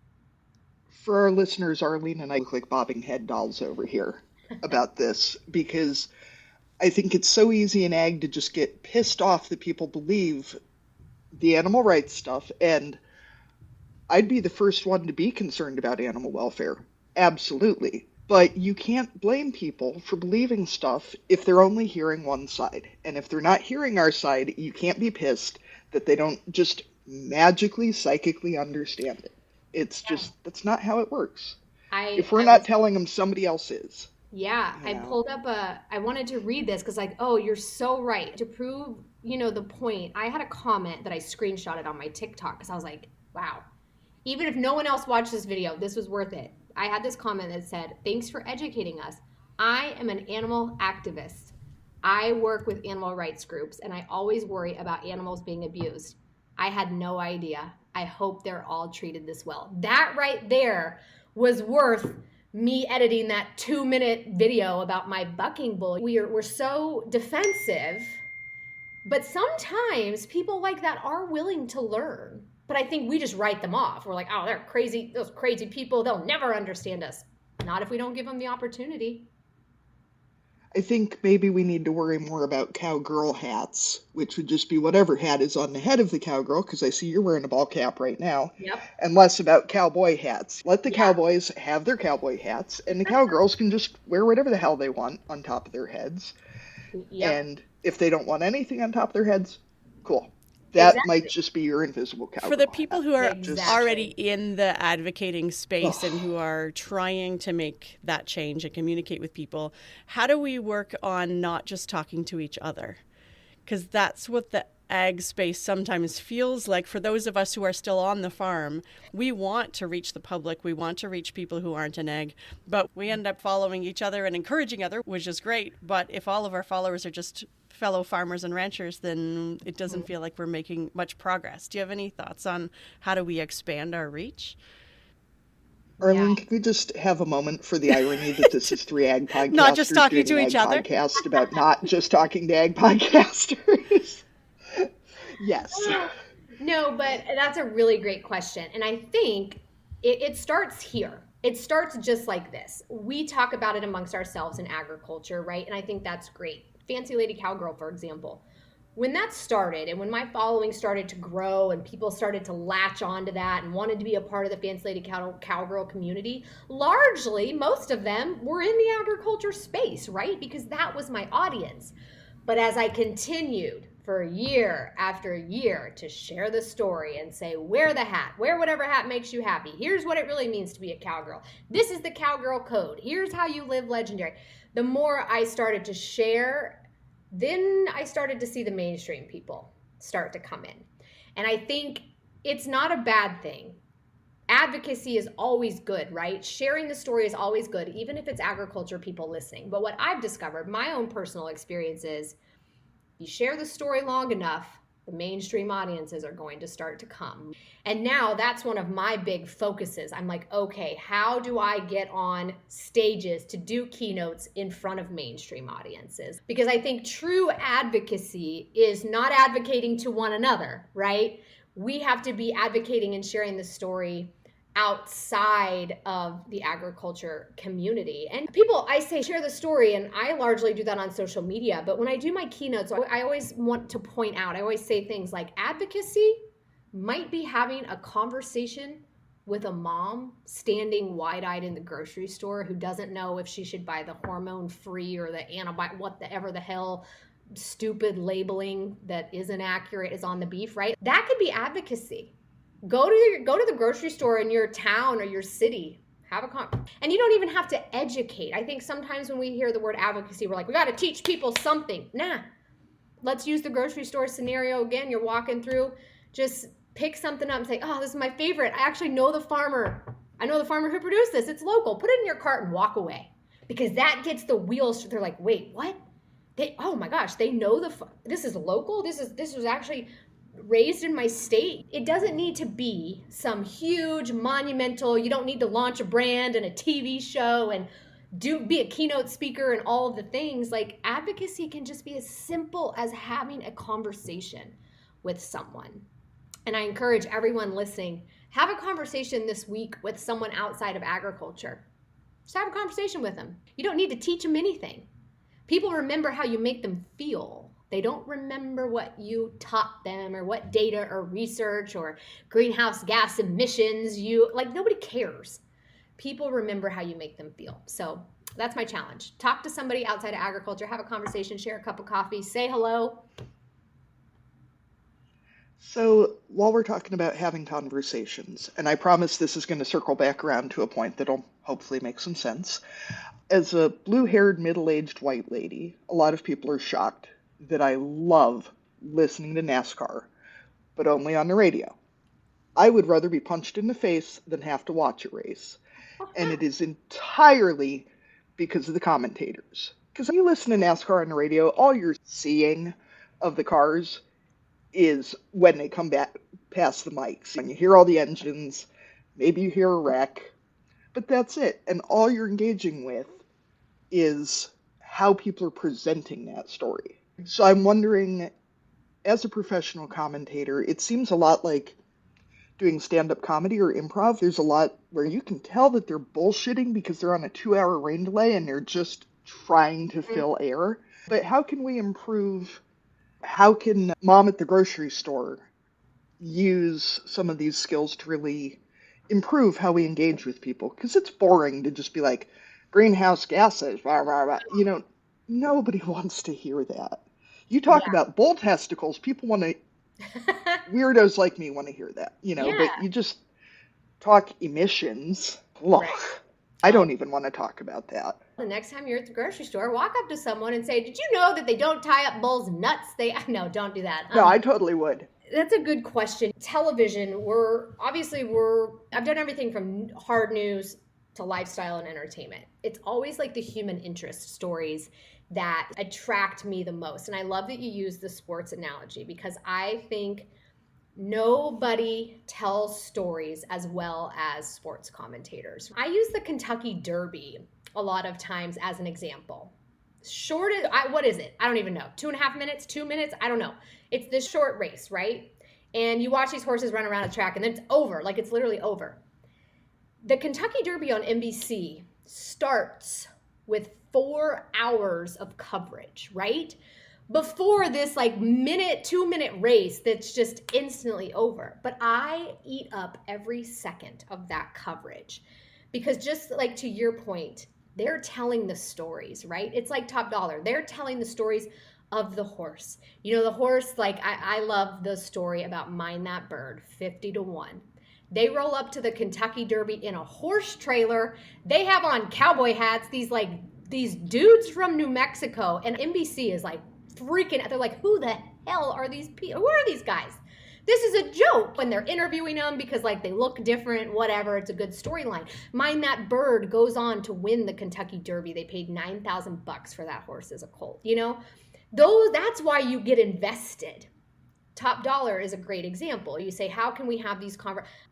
[SPEAKER 4] For our listeners, Arlene and I look like bobbing head dolls over here about this, because I think it's so easy in ag to just get pissed off that people believe the animal rights stuff. And I'd be the first one to be concerned about animal welfare. Absolutely. But you can't blame people for believing stuff if they're only hearing one side. And if they're not hearing our side, you can't be pissed that they don't just magically, psychically understand it. It's just, that's not how it works. If we're not telling them, somebody else is.
[SPEAKER 3] Yeah, I pulled up I wanted to read this because oh, you're so right. To prove, the point, I had a comment that I screenshotted on my TikTok because I was like, wow, even if no one else watched this video, this was worth it. I had this comment that said, thanks for educating us. I am an animal activist. I work with animal rights groups and I always worry about animals being abused. I had no idea. I hope they're all treated this well. That right there was worth me editing that 2-minute video about my bucking bull. We're so defensive, but sometimes people like that are willing to learn. But I think we just write them off. We're like, oh, they're crazy. Those crazy people, they'll never understand us. Not if we don't give them the opportunity.
[SPEAKER 4] I think maybe we need to worry more about cowgirl hats, which would just be whatever hat is on the head of the cowgirl, because I see you're wearing a ball cap right now,
[SPEAKER 3] yep.
[SPEAKER 4] And less about cowboy hats. Let the cowboys have their cowboy hats, and the cowgirls can just wear whatever the hell they want on top of their heads.
[SPEAKER 3] Yep.
[SPEAKER 4] And if they don't want anything on top of their heads, cool. That might just be your invisible cowgirl.
[SPEAKER 2] For the people who are already in the advocating space and who are trying to make that change and communicate with people, how do we work on not just talking to each other? Because that's what the ag space sometimes feels like. For those of us who are still on the farm, we want to reach the public. We want to reach people who aren't in ag, but we end up following each other and encouraging other, which is great. But if all of our followers are just fellow farmers and ranchers, then it doesn't feel like we're making much progress. Do you have any thoughts on how do we expand our reach?
[SPEAKER 4] Arlene, can we just have a moment for the irony that this is 3 ag podcasters
[SPEAKER 2] not just talking to
[SPEAKER 4] doing
[SPEAKER 2] each
[SPEAKER 4] an
[SPEAKER 2] other?
[SPEAKER 4] ag podcast about not just talking to ag podcasters? Yes.
[SPEAKER 3] No, but that's a really great question. And I think it starts here. It starts just like this. We talk about it amongst ourselves in agriculture, right? And I think that's great. Fancy Lady Cowgirl, for example. When that started and when my following started to grow and people started to latch onto that and wanted to be a part of the Fancy Lady Cowgirl community, largely, most of them were in the agriculture space, right? Because that was my audience. But as I continued for year after year to share the story and say, wear the hat, wear whatever hat makes you happy. Here's what it really means to be a cowgirl. This is the cowgirl code. Here's how you live legendary. The more I started to share, then I started to see the mainstream people start to come in. And I think it's not a bad thing. Advocacy is always good, right? Sharing the story is always good, even if it's agriculture people listening. But what I've discovered, my own personal experience is, you share the story long enough, The mainstream audiences are going to start to come. And now that's one of my big focuses. I'm like, okay, how do I get on stages to do keynotes in front of mainstream audiences? Because I think true advocacy is not advocating to one another, right? We have to be advocating and sharing the story outside of the agriculture community. And people, I say, share the story, and I largely do that on social media. But when I do my keynotes, I always want to point out, I always say things like advocacy might be having a conversation with a mom standing wide-eyed in the grocery store who doesn't know if she should buy the hormone-free or the antibiotic, whatever the hell stupid labeling that isn't accurate is on the beef, right? That could be advocacy. Go to the grocery store in your town or your city. And you don't even have to educate. I think sometimes when we hear the word advocacy, we're like, we got to teach people something. Nah. Let's use the grocery store scenario again. You're walking through, just pick something up and say, oh, this is my favorite. I actually know the farmer. I know the farmer who produced this. It's local. Put it in your cart and walk away. Because that gets the wheels. They're like, wait, what? Oh my gosh, they know this is local. This was actually raised in my state. It doesn't need to be some huge monumental, you don't need to launch a brand and a TV show and be a keynote speaker and all of the things. Like, advocacy can just be as simple as having a conversation with someone. And I encourage everyone listening, have a conversation this week with someone outside of agriculture. Just have a conversation with them. You don't need to teach them anything. People remember how you make them feel. They don't remember what you taught them or what data or research or greenhouse gas emissions nobody cares. People remember how you make them feel. So that's my challenge. Talk to somebody outside of agriculture, have a conversation, share a cup of coffee, say hello.
[SPEAKER 4] So while we're talking about having conversations, and I promise this is going to circle back around to a point that'll hopefully make some sense. As a blue-haired, middle-aged white lady, a lot of people are shocked that I love listening to NASCAR, but only on the radio. I would rather be punched in the face than have to watch a race. And it is entirely because of the commentators. Because when you listen to NASCAR on the radio, all you're seeing of the cars is when they come back past the mics. And you hear all the engines, maybe you hear a wreck, but that's it. And all you're engaging with is how people are presenting that story. So I'm wondering, as a professional commentator, it seems a lot like doing stand-up comedy or improv. There's a lot where you can tell that they're bullshitting because they're on a 2-hour rain delay and they're just trying to fill air. But how can we improve? How can mom at the grocery store use some of these skills to really improve how we engage with people? Because it's boring to just be like, greenhouse gases, blah, blah, blah. Nobody wants to hear that. You talk about bull testicles, people want to, weirdos like me want to hear that, but you just talk emissions. Ugh, right. I don't even want to talk about that.
[SPEAKER 3] The next time you're at the grocery store, walk up to someone and say, did you know that they don't tie up bulls' nuts? No, don't do that.
[SPEAKER 4] No, I totally would.
[SPEAKER 3] That's a good question. Television, I've done everything from hard news to lifestyle and entertainment. It's always like the human interest stories that attract me the most. And I love that you use the sports analogy because I think nobody tells stories as well as sports commentators. I use the Kentucky Derby a lot of times as an example. What is it? I don't even know. 2.5 minutes, 2 minutes? I don't know. It's this short race, right? And you watch these horses run around a track and then it's over. Like, it's literally over. The Kentucky Derby on NBC starts with 4 hours of coverage, right? Before this 2-minute race that's just instantly over. But I eat up every second of that coverage because just like to your point, they're telling the stories, right? It's like Top Dollar. They're telling the stories of the horse. The horse, I love the story about Mind That Bird, 50-1. They roll up to the Kentucky Derby in a horse trailer. They have on cowboy hats, these dudes from New Mexico, and NBC is freaking out. They're like, who the hell are these people? Who are these guys? This is a joke when they're interviewing them because they look different, whatever. It's a good storyline. Mind That Bird goes on to win the Kentucky Derby. They paid $9,000 for that horse as a colt. That's why you get invested Top Dollar is a great example. You say, how can we have these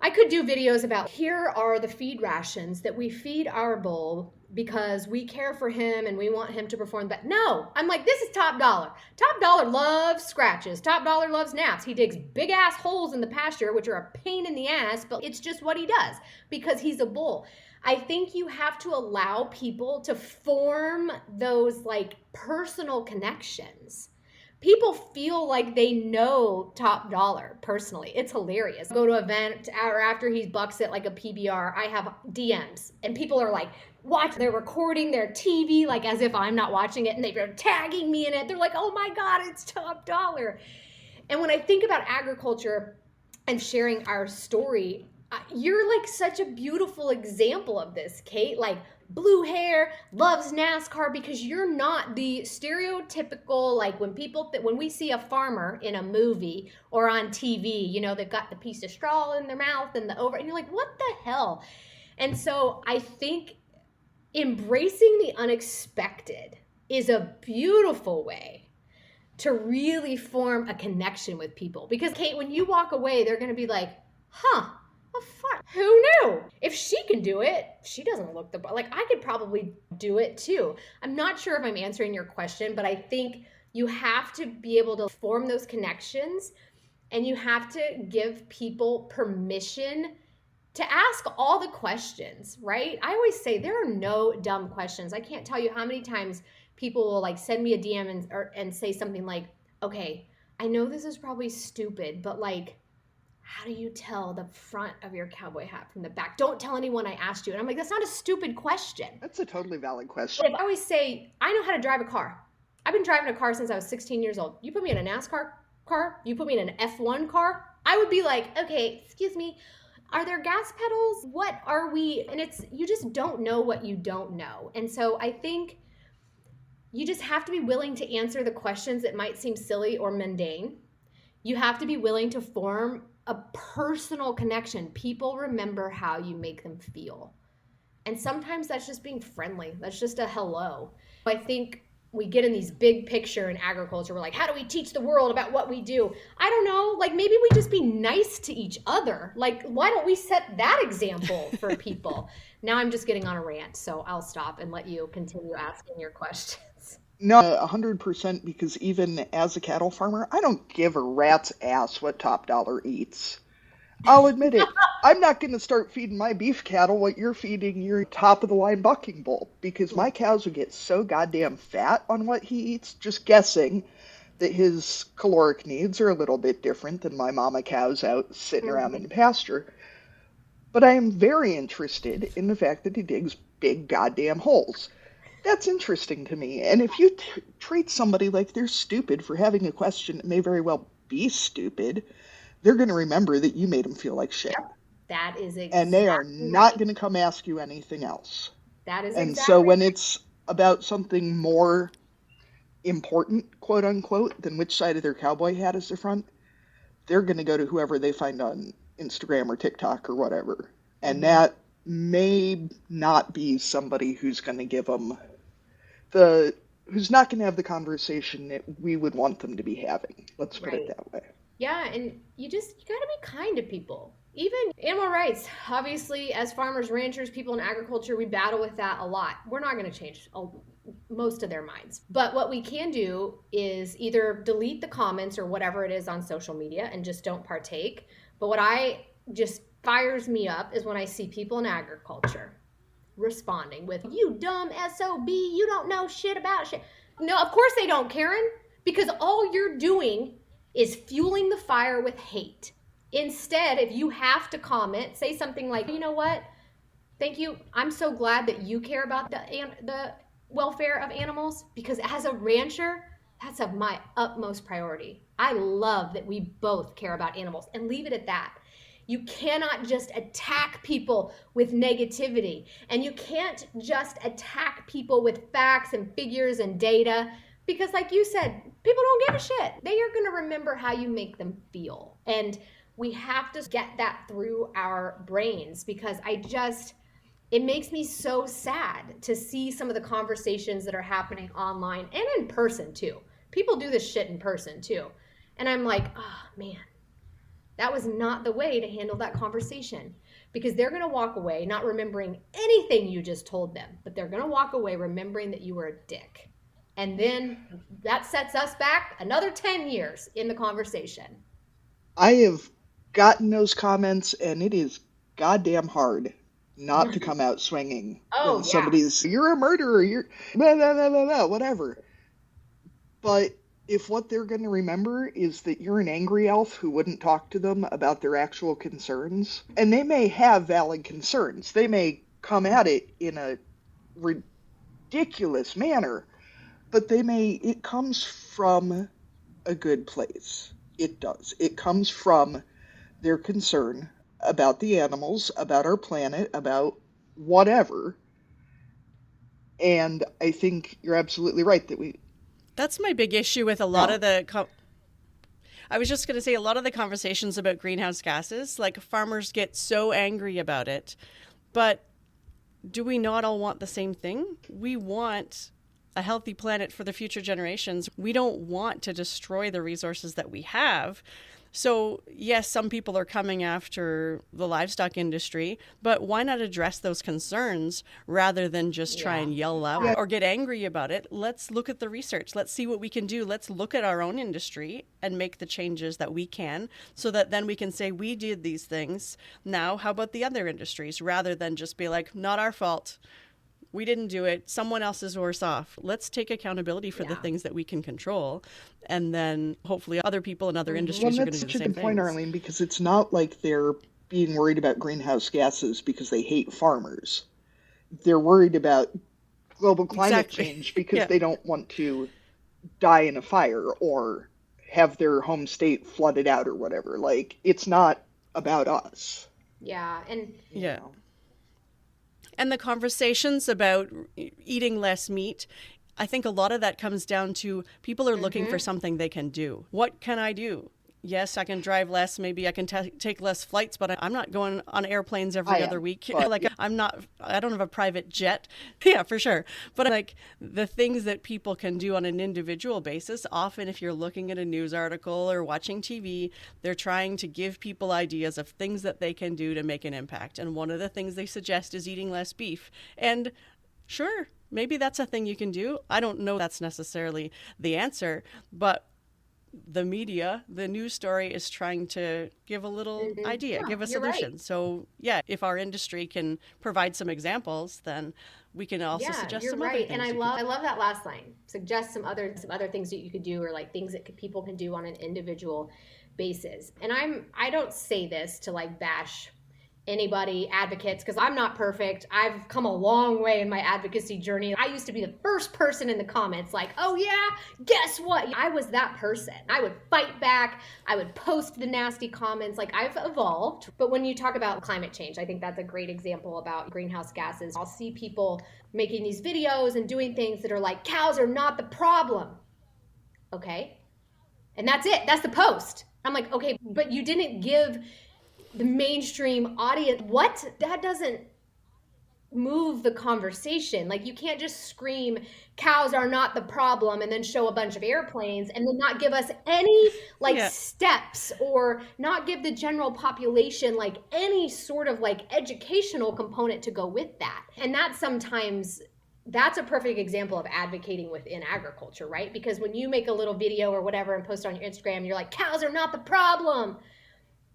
[SPEAKER 3] I could do videos about, here are the feed rations that we feed our bull because we care for him and we want him to perform. But no, I'm like, this is Top Dollar. Top Dollar loves scratches. Top Dollar loves naps. He digs big ass holes in the pasture, which are a pain in the ass, but it's just what he does because he's a bull. I think you have to allow people to form those like personal connections. People feel like they know Top Dollar personally. It's hilarious. Go to an event or after he bucks it like a PBR, I have DMs and people are like, they're recording their TV like as if I'm not watching it and they're tagging me in it. They're like, oh my God, it's Top Dollar. And when I think about agriculture and sharing our story, you're like such a beautiful example of this, Kate. Like, blue hair, loves NASCAR, because you're not the stereotypical, like when we see a farmer in a movie or on TV, you know, they've got the piece of straw in their mouth and and you're like, what the hell? And so I think embracing the unexpected is a beautiful way to really form a connection with people. Because Kate, when you walk away, they're going to be like, huh, oh, fuck. Who knew? If she can do it, she doesn't look like I could probably do it too. I'm not sure if I'm answering your question, but I think you have to be able to form those connections and you have to give people permission to ask all the questions, right? I always say there are no dumb questions. I can't tell you how many times people will like send me a DM and say something like, okay, I know this is probably stupid, but like, how do you tell the front of your cowboy hat from the back? Don't tell anyone I asked you. And I'm like, that's not a stupid question.
[SPEAKER 4] That's a totally valid question.
[SPEAKER 3] I always say, I know how to drive a car. I've been driving a car since I was 16 years old. You put me in a NASCAR car, you put me in an F1 car, I would be like, okay, excuse me, are there gas pedals? What are we? And you just don't know what you don't know. And so I think you just have to be willing to answer the questions that might seem silly or mundane. You have to be willing to form a personal connection. People remember how you make them feel. And sometimes that's just being friendly. That's just a hello. I think we get in these big picture in agriculture. We're like, how do we teach the world about what we do? I don't know. Like maybe we just be nice to each other. Like, why don't we set that example for people? Now I'm just getting on a rant, so I'll stop and let you continue asking your questions.
[SPEAKER 4] No, 100%, because even as a cattle farmer, I don't give a rat's ass what Top Dollar eats. I'll admit it. I'm not going to start feeding my beef cattle what you're feeding your top-of-the-line bucking bull, because my cows would get so goddamn fat on what he eats, just guessing that his caloric needs are a little bit different than my mama cows out sitting around in the pasture. But I am very interested in the fact that he digs big goddamn holes. That's interesting to me. And if you treat somebody like they're stupid for having a question that may very well be stupid, they're going to remember that you made them feel like shit.
[SPEAKER 3] That is exactly.
[SPEAKER 4] And they are not going to come ask you anything else.
[SPEAKER 3] That is
[SPEAKER 4] and
[SPEAKER 3] exactly.
[SPEAKER 4] So when it's about something more important, quote unquote, than which side of their cowboy hat is the front, they're going to go to whoever they find on Instagram or TikTok or whatever. And that may not be somebody who's going to give them who's not going to have the conversation that we would want them to be having. Let's put it that way.
[SPEAKER 3] Yeah, and you got to be kind to people. Even animal rights, obviously, as farmers, ranchers, people in agriculture, we battle with that a lot. We're not going to change most of their minds. But what we can do is either delete the comments or whatever it is on social media and just don't partake. But what just fires me up is when I see people in agriculture responding with, you dumb SOB, you don't know shit about shit. No, of course they don't, Karen, because all you're doing is fueling the fire with hate. Instead, if you have to comment, say something like, you know what? Thank you. I'm so glad that you care about the welfare of animals, because as a rancher, that's of my utmost priority. I love that we both care about animals, and leave it at that. You cannot just attack people with negativity, and you can't just attack people with facts and figures and data, because like you said, people don't give a shit. They are going to remember how you make them feel. And we have to get that through our brains, because it makes me so sad to see some of the conversations that are happening online and in person too. People do this shit in person too. And I'm like, oh man, that was not the way to handle that conversation, because they're going to walk away not remembering anything you just told them, but they're going to walk away remembering that you were a dick. And then that sets us back another 10 years in the conversation.
[SPEAKER 4] I have gotten those comments, and it is goddamn hard not to come out swinging when somebody's, you're a murderer, you're blah, blah, blah, blah, blah, whatever. But if what they're going to remember is that you're an angry elf who wouldn't talk to them about their actual concerns, and they may have valid concerns, they may come at it in a ridiculous manner, but it comes from a good place. It does. It comes from their concern about the animals, about our planet, about whatever. And I think you're absolutely right that
[SPEAKER 2] That's my big issue with a lot of the... I was just going to say, a lot of the conversations about greenhouse gases, like farmers get so angry about it, but do we not all want the same thing? We want a healthy planet for the future generations. We don't want to destroy the resources that we have. So yes, some people are coming after the livestock industry, but why not address those concerns rather than just try and yell out or get angry about it? Let's look at the research. Let's see what we can do. Let's look at our own industry and make the changes that we can, so that then we can say we did these things. Now, how about the other industries? Rather than just be like, not our fault. We didn't do it. Someone else is worse off. Let's take accountability for the things that we can control. And then hopefully other people in other industries are going to do the same thing.
[SPEAKER 4] That's such a good point, Arlene, because it's not like they're being worried about greenhouse gases because they hate farmers. They're worried about global climate change because they don't want to die in a fire or have their home state flooded out or whatever. Like, it's not about us.
[SPEAKER 3] Yeah. And
[SPEAKER 4] you know.
[SPEAKER 2] And the conversations about eating less meat, I think a lot of that comes down to people are looking for something they can do. What can I do? Yes, I can drive less. Maybe I can take less flights, but I'm not going on airplanes every other week. Like I don't have a private jet. Yeah, for sure. But like the things that people can do on an individual basis, often if you're looking at a news article or watching TV, they're trying to give people ideas of things that they can do to make an impact. And one of the things they suggest is eating less beef. And sure, maybe that's a thing you can do. I don't know that's necessarily the answer, but the media, the news story is trying to give a little idea, give a solution. Right. So yeah, if our industry can provide some examples, then we can also suggest some other things.
[SPEAKER 3] And I love that last line. Suggest some other things that you could do, or like things that people can do on an individual basis. And I don't say this to like bash anybody, advocates, because I'm not perfect. I've come a long way in my advocacy journey. I used to be the first person in the comments like, oh yeah, guess what? I was that person. I would fight back. I would post the nasty comments. Like, I've evolved. But when you talk about climate change, I think that's a great example about greenhouse gases. I'll see people making these videos and doing things that are like, cows are not the problem. Okay. And that's it. That's the post. I'm like, okay, but you didn't give the mainstream audience, what? That doesn't move the conversation. Like, you can't just scream, cows are not the problem, and then show a bunch of airplanes and then not give us any steps, or not give the general population like any sort of like educational component to go with that. And that's a perfect example of advocating within agriculture, right? Because when you make a little video or whatever and post it on your Instagram, you're like, cows are not the problem.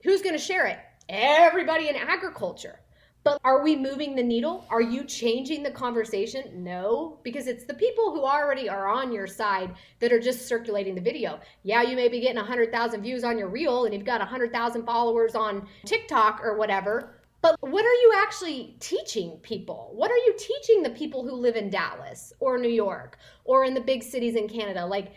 [SPEAKER 3] Who's going to share it? Everybody in agriculture. But are we moving the needle? Are you changing the conversation? No, because it's the people who already are on your side that are just circulating the video. Yeah, you may be getting 100,000 views on your reel and you've got 100,000 followers on TikTok or whatever. But what are you actually teaching people? What are you teaching the people who live in Dallas or New York or in the big cities in Canada? Like,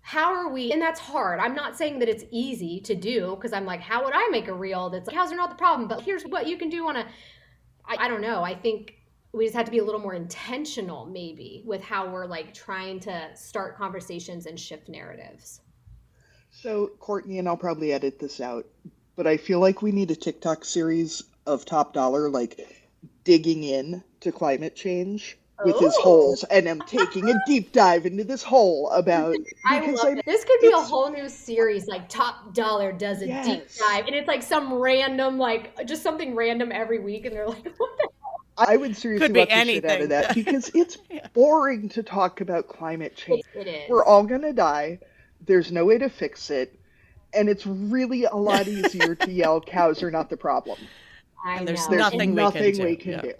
[SPEAKER 3] how are we, and that's hard. I'm not saying that it's easy to do, because I'm like, how would I make a reel that's like, cows are not the problem, but here's what you can do on I don't know. I think we just have to be a little more intentional maybe with how we're like trying to start conversations and shift narratives.
[SPEAKER 4] So Courtney, and I'll probably edit this out, but I feel like we need a TikTok series of Top Dollar, like digging in to climate change with his holes, and I'm taking a deep dive into this hole about
[SPEAKER 3] I love it. This could be a whole new series, like Top Dollar does a deep dive, and it's like some random, like just something random every week, and they're like, what the hell?
[SPEAKER 4] I would seriously watch the shit out of that because it's boring to talk about climate change.
[SPEAKER 3] It is.
[SPEAKER 4] We're all gonna die. There's no way to fix it, and it's really a lot easier to yell cows are not the problem.
[SPEAKER 2] And there's nothing we can do.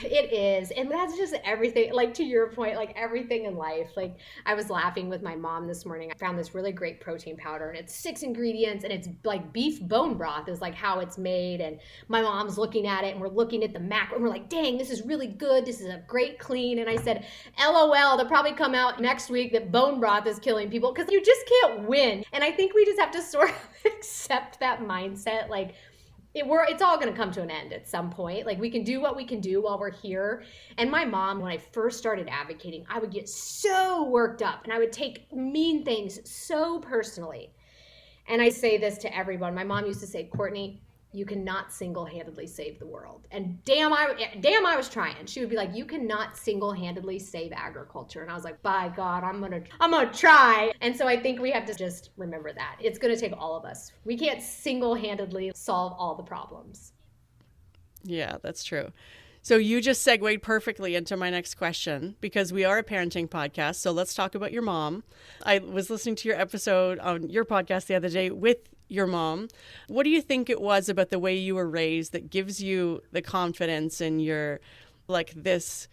[SPEAKER 3] It is. And that's just everything, like to your point, like everything in life. Like I was laughing with my mom this morning. I found this really great protein powder and it's 6 ingredients and it's like beef bone broth is like how it's made. And my mom's looking at it and we're looking at the macro and we're like, dang, this is really good. This is a great clean. And I said, LOL, they'll probably come out next week that bone broth is killing people because you just can't win. And I think we just have to sort of accept that mindset. Like, it's all going to come to an end at some point. Like we can do what we can do while we're here. And my mom, when I first started advocating, I would get so worked up and I would take mean things so personally. And I say this to everyone. My mom used to say, Courtenay, you cannot single-handedly save the world. And damn, I was trying. She would be like, you cannot single-handedly save agriculture. And I was like, by God, I'm gonna try. And so I think we have to just remember that. It's gonna take all of us. We can't single-handedly solve all the problems.
[SPEAKER 2] Yeah, that's true. So you just segued perfectly into my next question because we are a parenting podcast. So let's talk about your mom. I was listening to your episode on your podcast the other day with your mom. What do you think it was about the way you were raised that gives you the confidence in your, like this,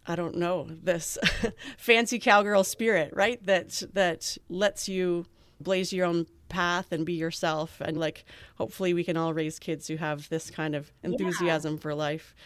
[SPEAKER 2] I don't know, this fancy cowgirl spirit, right? That lets you blaze your own path and be yourself, and like hopefully we can all raise kids who have this kind of enthusiasm for life.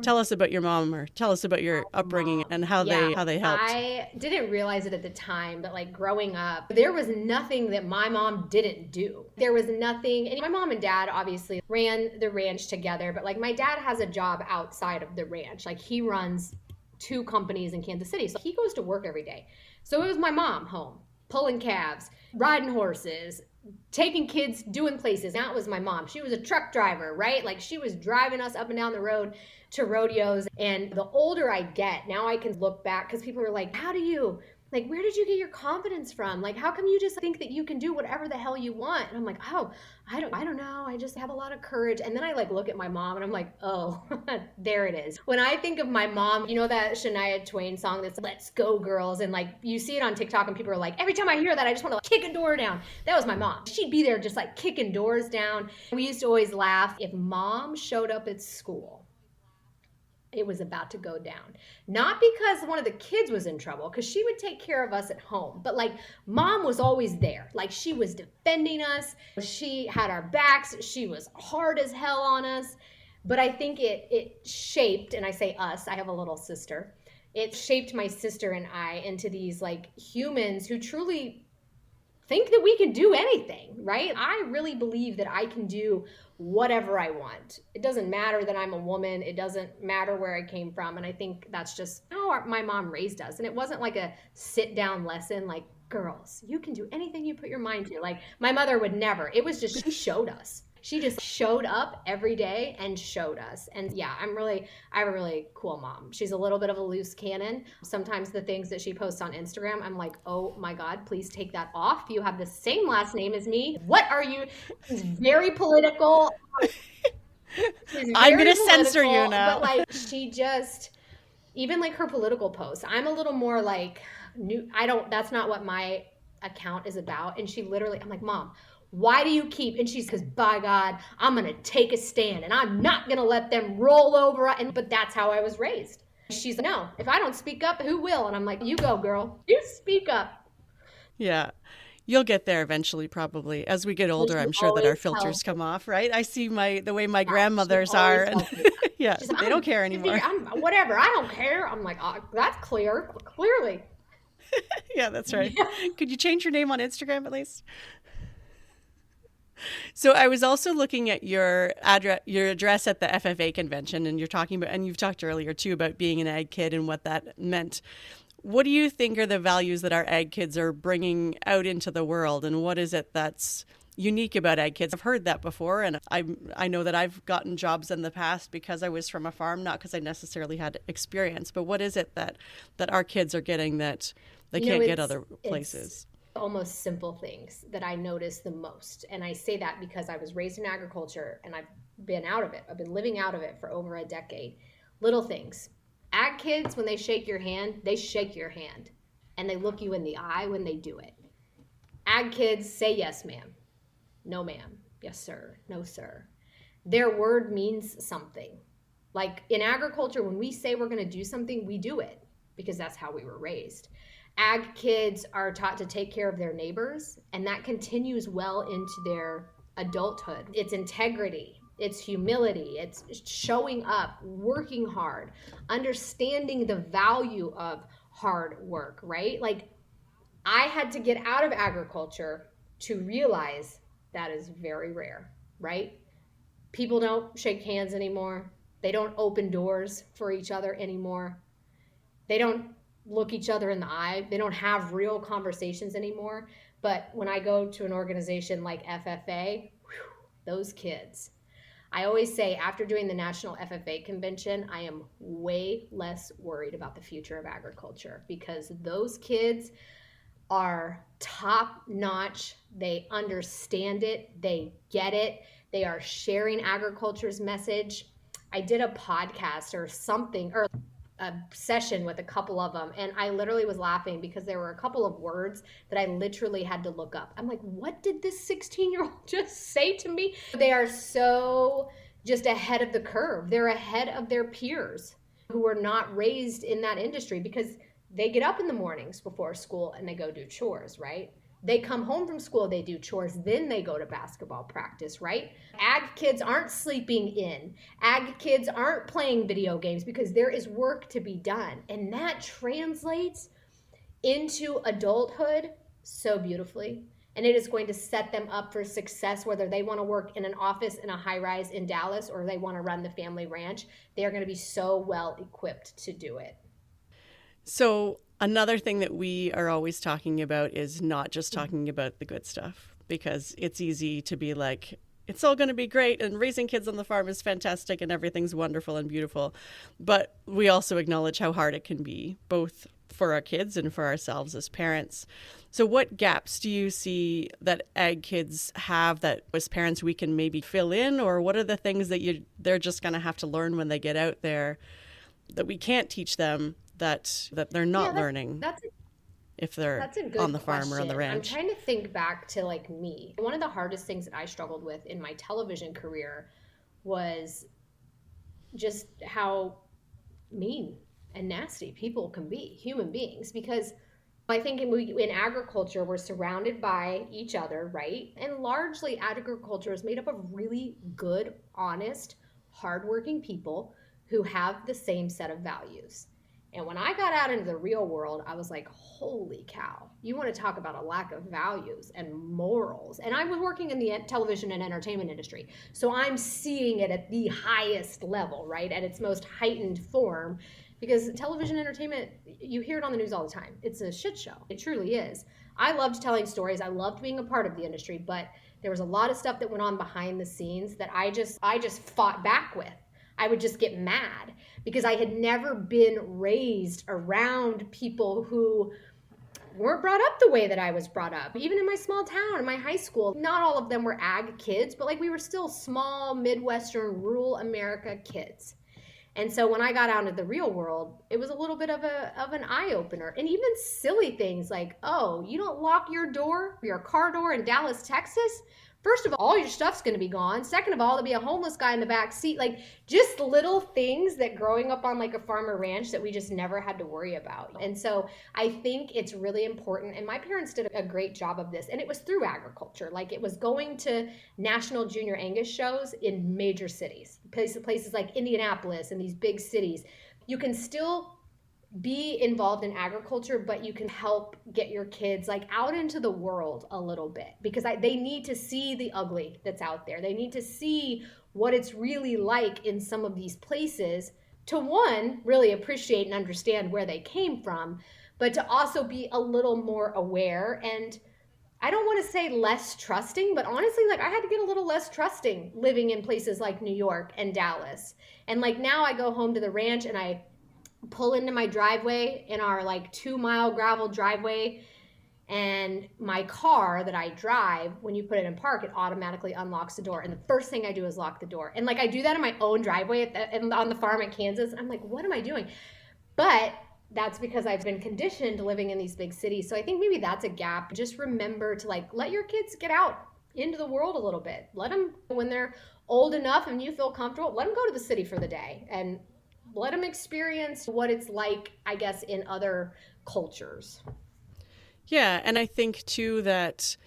[SPEAKER 2] Tell us about your mom, or tell us about your upbringing and how they helped.
[SPEAKER 3] I didn't realize it at the time, but like growing up, there was nothing that my mom didn't do. There was nothing, and my mom and dad obviously ran the ranch together, but like my dad has a job outside of the ranch. Like he runs 2 companies in Kansas City, so he goes to work every day. So it was my mom home, pulling calves, riding horses, taking kids, doing places. Now it was my mom. She was a truck driver, right? Like she was driving us up and down the road to rodeos. And the older I get, now I can look back because people are like, where did you get your confidence from? Like, how come you just think that you can do whatever the hell you want? And I'm like, oh, I don't know. I just have a lot of courage. And then I like look at my mom and I'm like, oh, there it is. When I think of my mom, you know that Shania Twain song that's Let's Go Girls? And like, you see it on TikTok and people are like, every time I hear that, I just want to kick a door down. That was my mom. She'd be there just like kicking doors down. We used to always laugh if mom showed up at school. It was about to go down. Not because one of the kids was in trouble, because she would take care of us at home. But like mom was always there. Like she was defending us. She had our backs. She was hard as hell on us. But I think it shaped, and I say us, I have a little sister. It shaped my sister and I into these like humans who truly think that we can do anything, right? I really believe that I can do whatever I want. It doesn't matter that I'm a woman. It doesn't matter where I came from. And I think that's just how my mom raised us. And it wasn't like a sit down lesson, like, girls, you can do anything you put your mind to. Like my mother would never. It was just, she showed us. She just showed up every day and showed us. And yeah, I have a really cool mom. She's a little bit of a loose cannon. Sometimes the things that she posts on Instagram, I'm like, oh my God, please take that off. You have the same last name as me. What are you? She's very political.
[SPEAKER 2] I'm going to censor you now.
[SPEAKER 3] But like, she just, even like her political posts, I'm a little more like, that's not what my account is about. And she literally, I'm like, Mom, why do you keep, and she's, because by God, I'm going to take a stand and I'm not going to let them roll over. But that's how I was raised. She's like, no, if I don't speak up, who will? And I'm like, you go, girl, you speak up.
[SPEAKER 2] Yeah. You'll get there eventually, probably. As we get older, I'm sure that our filters come off, right? I see the way my grandmothers are. And yeah, like, they don't care anymore.
[SPEAKER 3] Whatever, I don't care. I'm like, oh, that's clearly.
[SPEAKER 2] Yeah, that's right. Yeah. Could you change your name on Instagram at least? So I was also looking at your address at the FFA convention, and you're talking about, and you've talked earlier too about being an ag kid and what that meant. What do you think are the values that our ag kids are bringing out into the world, and what is it that's unique about ag kids. I've heard that before, and I know that I've gotten jobs in the past because I was from a farm, not because I necessarily had experience. But what is it that our kids are getting that they can't get other places?
[SPEAKER 3] Almost simple things that I notice the most. And I say that because I was raised in agriculture and I've been out of it. I've been living out of it for over a decade. Little things. Ag kids, when they shake your hand, they shake your hand and they look you in the eye when they do it. Ag kids say yes, ma'am. No, ma'am. Yes, sir. No, sir. Their word means something. Like in agriculture, when we say we're going to do something, we do it because that's how we were raised. Ag kids are taught to take care of their neighbors, and that continues well into their adulthood. It's integrity, it's humility, it's showing up, working hard, understanding the value of hard work, right? Like I had to get out of agriculture to realize that is very rare, right? People don't shake hands anymore. They don't open doors for each other anymore. They don't look each other in the eye. They don't have real conversations anymore. But when I go to an organization like FFA, those kids, I always say after doing the National FFA convention, I am way less worried about the future of agriculture because those kids are top notch. They understand it. They get it. They are sharing agriculture's message. I did a podcast or something, or a session with a couple of them, and I literally was laughing because there were a couple of words that I literally had to look up. I'm like, what did this 16-year-old just say to me? They are so just ahead of the curve. They're ahead of their peers who were not raised in that industry because they get up in the mornings before school and they go do chores, right? They come home from school, they do chores, then they go to basketball practice, right? Ag kids aren't sleeping in. Ag kids aren't playing video games because there is work to be done. And that translates into adulthood so beautifully. And it is going to set them up for success, whether they want to work in an office in a high rise in Dallas or they want to run the family ranch. They are going to be so well equipped to do it.
[SPEAKER 2] So another thing that we are always talking about is not just talking about the good stuff, because it's easy to be like, it's all going to be great and raising kids on the farm is fantastic and everything's wonderful and beautiful. But we also acknowledge how hard it can be, both for our kids and for ourselves as parents. So what gaps do you see that ag kids have that as parents we can maybe fill in? Or what are the things that they're just going to have to learn when they get out there that we can't teach them that they're not learning if they're on the farm or on the ranch?
[SPEAKER 3] I'm trying to think back to like me. One of the hardest things that I struggled with in my television career was just how mean and nasty people can be, human beings, because I think in agriculture, we're surrounded by each other, right? And largely agriculture is made up of really good, honest, hardworking people who have the same set of values. And when I got out into the real world, I was like, holy cow, you want to talk about a lack of values and morals. And I was working in the television and entertainment industry. So I'm seeing it at the highest level, right? At its most heightened form. Because television entertainment, you hear it on the news all the time. It's a shit show. It truly is. I loved telling stories. I loved being a part of the industry, but there was a lot of stuff that went on behind the scenes that I just fought back with. I would just get mad because I had never been raised around people who weren't brought up the way that I was brought up. Even in my small town, in my high school, not all of them were ag kids, but like we were still small, Midwestern, rural America kids. And so when I got out into the real world, it was a little bit of an eye-opener. And even silly things like, oh, you don't lock your car door in Dallas, Texas? First of all your stuff's going to be gone. Second of all, there'll be a homeless guy in the back seat. Like just little things that growing up on like a farm or ranch that we just never had to worry about. And so I think it's really important. And my parents did a great job of this. And it was through agriculture. Like it was going to national junior Angus shows in major cities, places like Indianapolis and these big cities. You can still be involved in agriculture, but you can help get your kids like out into the world a little bit because they need to see the ugly that's out there. They need to see what it's really like in some of these places to one, really appreciate and understand where they came from, but to also be a little more aware and I don't want to say less trusting, but honestly, like I had to get a little less trusting living in places like New York and Dallas. And like now I go home to the ranch and I pull into my driveway in our like 2-mile gravel driveway, and my car that I drive, when you put it in park, it automatically unlocks the door. And the first thing I do is lock the door. And like I do that in my own driveway on the farm in Kansas. I'm like, what am I doing? But that's because I've been conditioned living in these big cities. So I think maybe that's a gap. Just remember to like let your kids get out into the world a little bit. Let them, when they're old enough and you feel comfortable, let them go to the city for the day and let them experience what it's like, I guess, in other cultures.
[SPEAKER 2] Yeah, and I think too that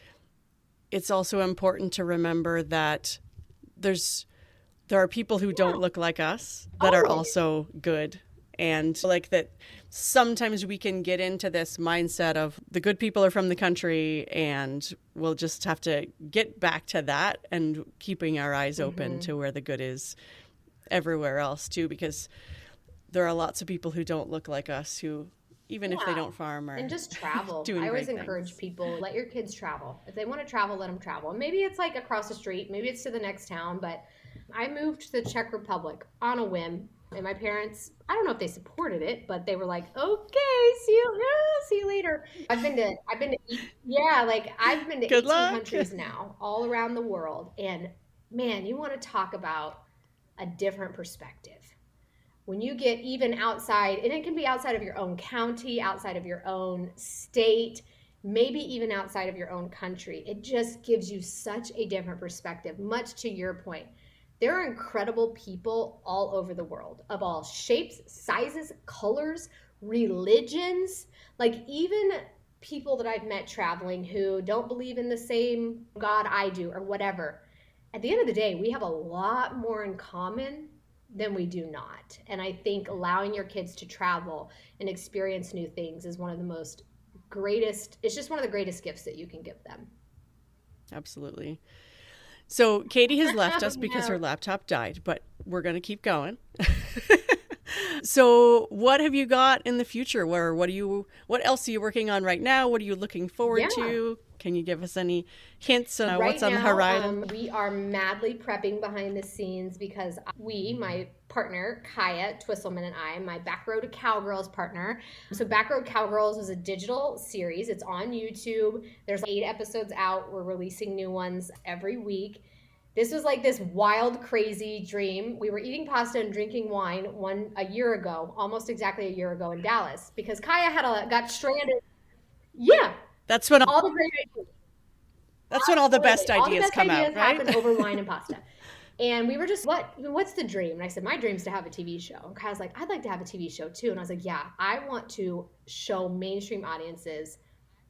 [SPEAKER 2] it's also important to remember that there are people who don't look like us that are also good. And like that sometimes we can get into this mindset of the good people are from the country, and we'll just have to get back to that and keeping our eyes open to where the good is everywhere else too, because there are lots of people who don't look like us who, even if they don't farm, or
[SPEAKER 3] and just travel.
[SPEAKER 2] I
[SPEAKER 3] always encourage people, let your kids travel. If they want to travel, let them travel. Maybe it's like across the street, maybe it's to the next town, but I moved to the Czech Republic on a whim. And my parents, I don't know if they supported it, but they were like, "Okay, see you later." I've been to 18 countries now, all around the world. And man, you want to talk about a different perspective. When you get even outside, and it can be outside of your own county, outside of your own state, maybe even outside of your own country, it just gives you such a different perspective, much to your point. There are incredible people all over the world of all shapes, sizes, colors, religions, like even people that I've met traveling who don't believe in the same God I do or whatever. At the end of the day, we have a lot more in common than we do not. And I think allowing your kids to travel and experience new things is one of the greatest gifts that you can give them.
[SPEAKER 2] Absolutely. So Katie has left us because her laptop died, but we're going to keep going. So what have you got in the future? What else are you working on right now? What are you looking forward to? Can you give us any hints on what's on the horizon?
[SPEAKER 3] We are madly prepping behind the scenes because my partner, Kaya Twisselman, and I, my Back Road to Cowgirls partner. So Back Road Cowgirls is a digital series. It's on YouTube. There's 8 episodes out. We're releasing new ones every week. This was like this wild, crazy dream. We were eating pasta and drinking wine a year ago, almost exactly a year ago in Dallas, because Kaya got stranded. Yeah.
[SPEAKER 2] That's when
[SPEAKER 3] all the great ideas.
[SPEAKER 2] That's when all the best ideas come out, right?
[SPEAKER 3] Happen over wine and pasta. And we were just, what's the dream? And I said, my dream is to have a TV show. And Kaya's like, I'd like to have a TV show too. And I was like, yeah, I want to show mainstream audiences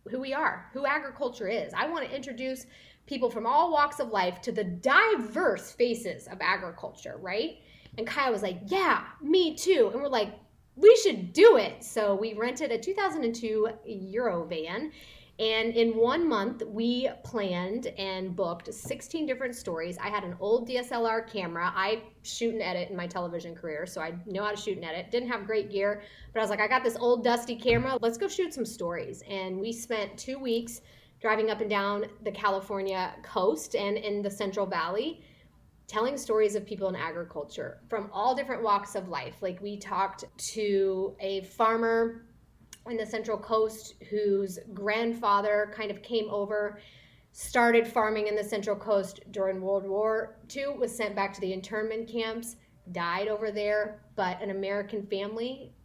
[SPEAKER 3] who we are, who agriculture is. I want to introduce people from all walks of life to the diverse faces of agriculture, right? And Kaya was like, yeah, me too. And we're like, we should do it. So we rented a 2002 Eurovan. And in 1 month, we planned and booked 16 different stories. I had an old DSLR camera. I shoot and edit in my television career, so I know how to shoot and edit. Didn't have great gear, but I was like, I got this old dusty camera. Let's go shoot some stories. And we spent 2 weeks driving up and down the California coast and in the Central Valley, telling stories of people in agriculture from all different walks of life. Like we talked to a farmer in the Central Coast whose grandfather kind of came over, started farming in the Central Coast during World War II, was sent back to the internment camps, died over there, but an American family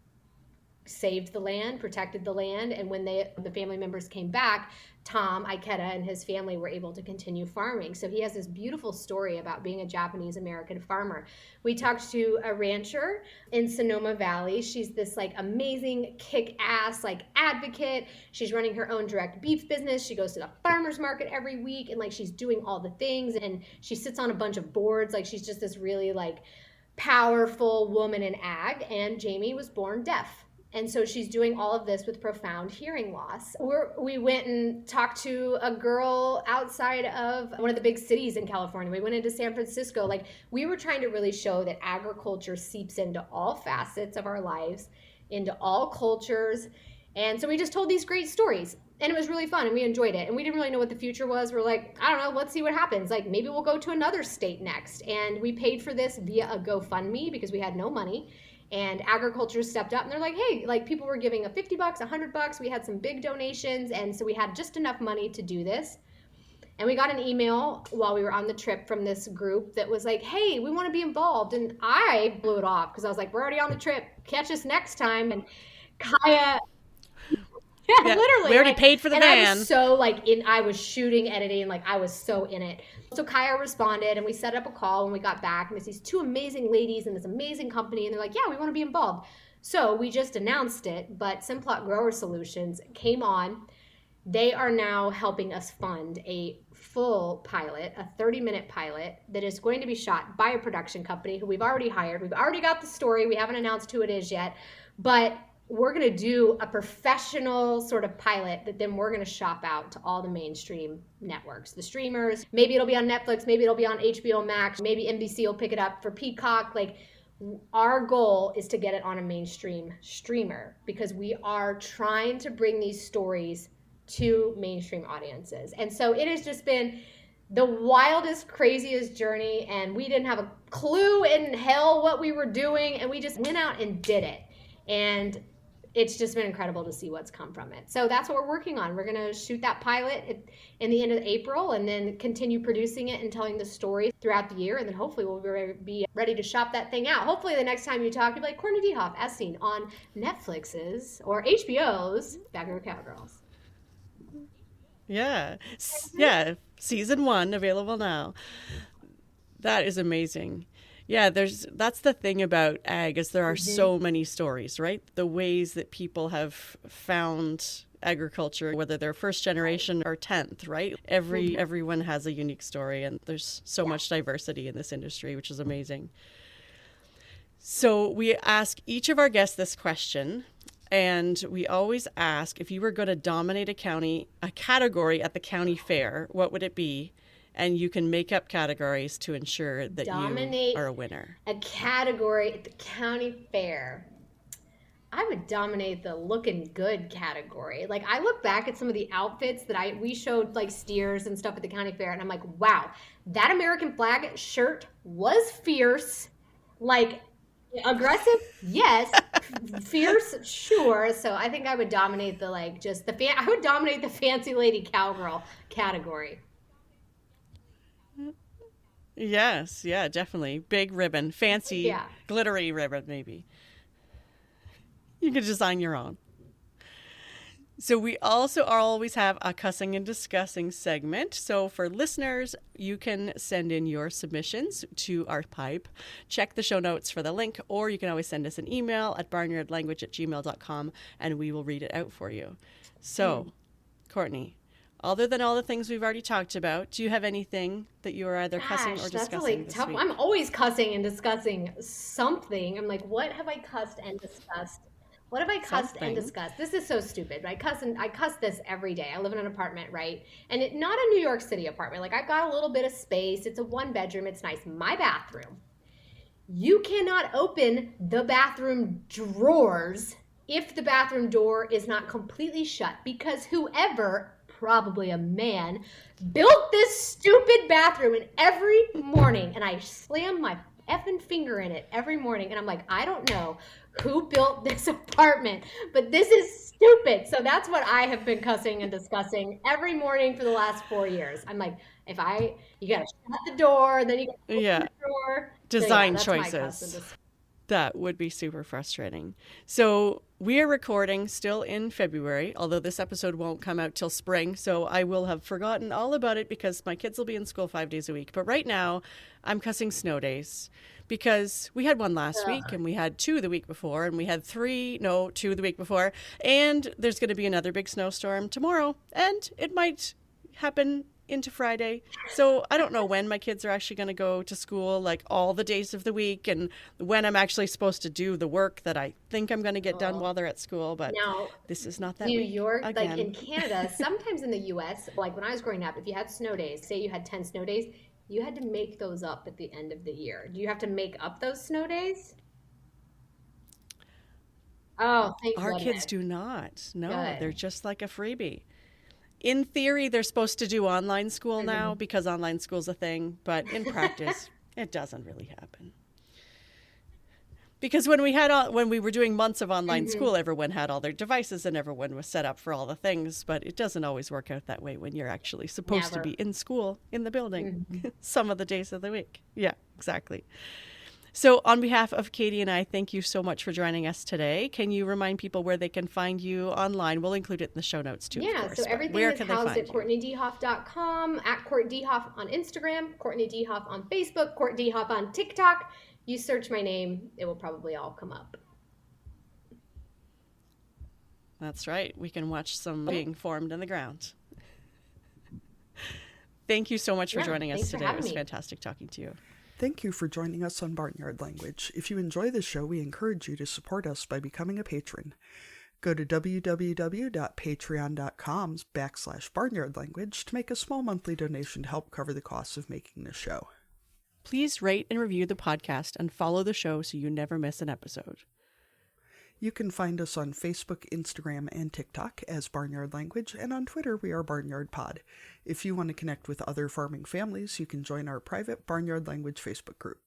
[SPEAKER 3] saved the land, protected the land, and when the family members came back, Tom Ikeda and his family were able to continue farming. So he has this beautiful story about being a Japanese American farmer. We talked to a rancher in Sonoma Valley. She's this like amazing kick-ass like advocate. She's running her own direct beef business. She goes to the farmers market every week and like she's doing all the things, and she sits on a bunch of boards. Like she's just this really like powerful woman in ag. And Jamie was born deaf. And so she's doing all of this with profound hearing loss. We went and talked to a girl outside of one of the big cities in California. We went into San Francisco. Like we were trying to really show that agriculture seeps into all facets of our lives, into all cultures. And so we just told these great stories, and it was really fun, and we enjoyed it. And we didn't really know what the future was. We're like, I don't know, let's see what happens. Like, maybe we'll go to another state next. And we paid for this via a GoFundMe because we had no money. And agriculture stepped up, and they're like, hey, like, people were giving a $50, $100. We had some big donations, and so we had just enough money to do this. And we got an email while we were on the trip from this group that was like, hey, we want to be involved. And I blew it off because I was like, we're already on the trip. Catch us next time. And Kaya... Yeah, literally.
[SPEAKER 2] We already paid for the van.
[SPEAKER 3] I was so I was shooting, editing, I was so in it. So Kaya responded, and we set up a call when we got back. And there's these two amazing ladies in this amazing company, and they're like, yeah, we want to be involved. So we just announced it, but Simplot Grower Solutions came on. They are now helping us fund a full pilot, a 30-minute pilot that is going to be shot by a production company who we've already hired. We've already got the story. We haven't announced who it is yet, but we're going to do a professional sort of pilot that then we're going to shop out to all the mainstream networks, the streamers. Maybe it'll be on Netflix. Maybe it'll be on HBO Max. Maybe NBC will pick it up for Peacock. Our goal is to get it on a mainstream streamer because we are trying to bring these stories to mainstream audiences. And so it has just been the wildest, craziest journey, and we didn't have a clue in hell what we were doing, and we just went out and did it. And it's just been incredible to see what's come from it. So that's what we're working on. We're going to shoot that pilot in the end of April and then continue producing it and telling the story throughout the year. And then hopefully we'll be ready to shop that thing out. Hopefully the next time you talk, you'll be like, Courtenay DeHoff, as seen on Netflix's or HBO's Backyard Cowgirls.
[SPEAKER 2] Yeah. Yeah. Season 1 available now. That is amazing. Yeah, that's the thing about ag is there are so many stories, right? The ways that people have found agriculture, whether they're first generation or 10th, right? Everyone has a unique story, and there's so much diversity in this industry, which is amazing. So we ask each of our guests this question, and we always ask, if you were going to dominate a category at the county fair, what would it be? And you can make up categories to ensure that you are a winner.
[SPEAKER 3] A category at the county fair. I would dominate the looking good category. I look back at some of the outfits that we showed steers and stuff at the county fair, and I'm like, wow, that American flag shirt was fierce. Aggressive, yes. Fierce, sure. So I think I would dominate I would dominate the fancy lady cowgirl category.
[SPEAKER 2] Yes, yeah, definitely. Big ribbon, fancy, glittery ribbon, maybe. You can design your own. So we also always have a cussing and discussing segment. So for listeners, you can send in your submissions to our pipe. Check the show notes for the link, or you can always send us an email at barnyardlanguage@gmail.com, and we will read it out for you. So, Courtenay, other than all the things we've already talked about, do you have anything that you are either cussing or discussing
[SPEAKER 3] that's really
[SPEAKER 2] this
[SPEAKER 3] tough.
[SPEAKER 2] week?
[SPEAKER 3] I'm always cussing and discussing something. I'm like, what have I cussed and discussed? What have I cussed and discussed? This is so stupid. I cuss this every day. I live in an apartment, right? And not a New York City apartment. I've got a little bit of space. It's a 1-bedroom. It's nice. My bathroom. You cannot open the bathroom drawers if the bathroom door is not completely shut, because whoever, probably a man, built this stupid bathroom, and every morning, and I slam my effing finger in it every morning, and I'm like, I don't know who built this apartment, but this is stupid. So that's what I have been cussing and discussing every morning for the last 4 years. I'm like, you gotta shut the door, then you gotta open the door.
[SPEAKER 2] Design
[SPEAKER 3] so,
[SPEAKER 2] choices. That would be super frustrating. So we are recording still in February, although this episode won't come out till spring. So I will have forgotten all about it because my kids will be in school 5 days a week. But right now I'm cussing snow days because we had one last week and we had 2 the week before and we had 2 the week before. And there's going to be another big snowstorm tomorrow, and it might happen into Friday. So I don't know when my kids are actually going to go to school, all the days of the week, and when I'm actually supposed to do the work that I think I'm going to get done while they're at school. But now, this is not that
[SPEAKER 3] New
[SPEAKER 2] week
[SPEAKER 3] York,
[SPEAKER 2] again.
[SPEAKER 3] in Canada, sometimes in the US, when I was growing up, if you had snow days, say you had 10 snow days, you had to make those up at the end of the year. Do you have to make up those snow days? Oh, thank
[SPEAKER 2] Our
[SPEAKER 3] goodness.
[SPEAKER 2] kids do not. No,
[SPEAKER 3] Good.
[SPEAKER 2] they're just like a freebie. In theory, they're supposed to do online school now because online school's a thing, but in practice, it doesn't really happen. Because when we were doing months of online school, everyone had all their devices and everyone was set up for all the things, but it doesn't always work out that way when you're actually supposed to be in school, in the building, some of the days of the week. Yeah, exactly. So on behalf of Katie and I, thank you so much for joining us today. Can you remind people where they can find you online? We'll include it in the show notes too,
[SPEAKER 3] Yeah,
[SPEAKER 2] of course.
[SPEAKER 3] so everything is housed at CourtenayDeHoff.com, at CourtDeHoff on Instagram, Courtenay DeHoff on Facebook, Court DeHoff on TikTok. You search my name, it will probably all come up.
[SPEAKER 2] That's right. We can watch some being formed in the ground. Thank you so much for joining us today. It was fantastic talking to you.
[SPEAKER 1] Thank you for joining us on Barnyard Language. If you enjoy this show, we encourage you to support us by becoming a patron. Go to www.patreon.com/barnyardlanguage to make a small monthly donation to help cover the costs of making this show.
[SPEAKER 2] Please rate and review the podcast and follow the show so you never miss an episode.
[SPEAKER 1] You can find us on Facebook, Instagram, and TikTok as Barnyard Language, and on Twitter we are Barnyard Pod. If you want to connect with other farming families, you can join our private Barnyard Language Facebook group.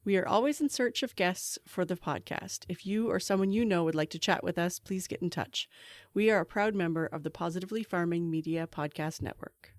[SPEAKER 2] We are always in search of guests for the podcast. If you or someone you know would like to chat with us, please get in touch. We are a proud member of the Positively Farming Media Podcast Network.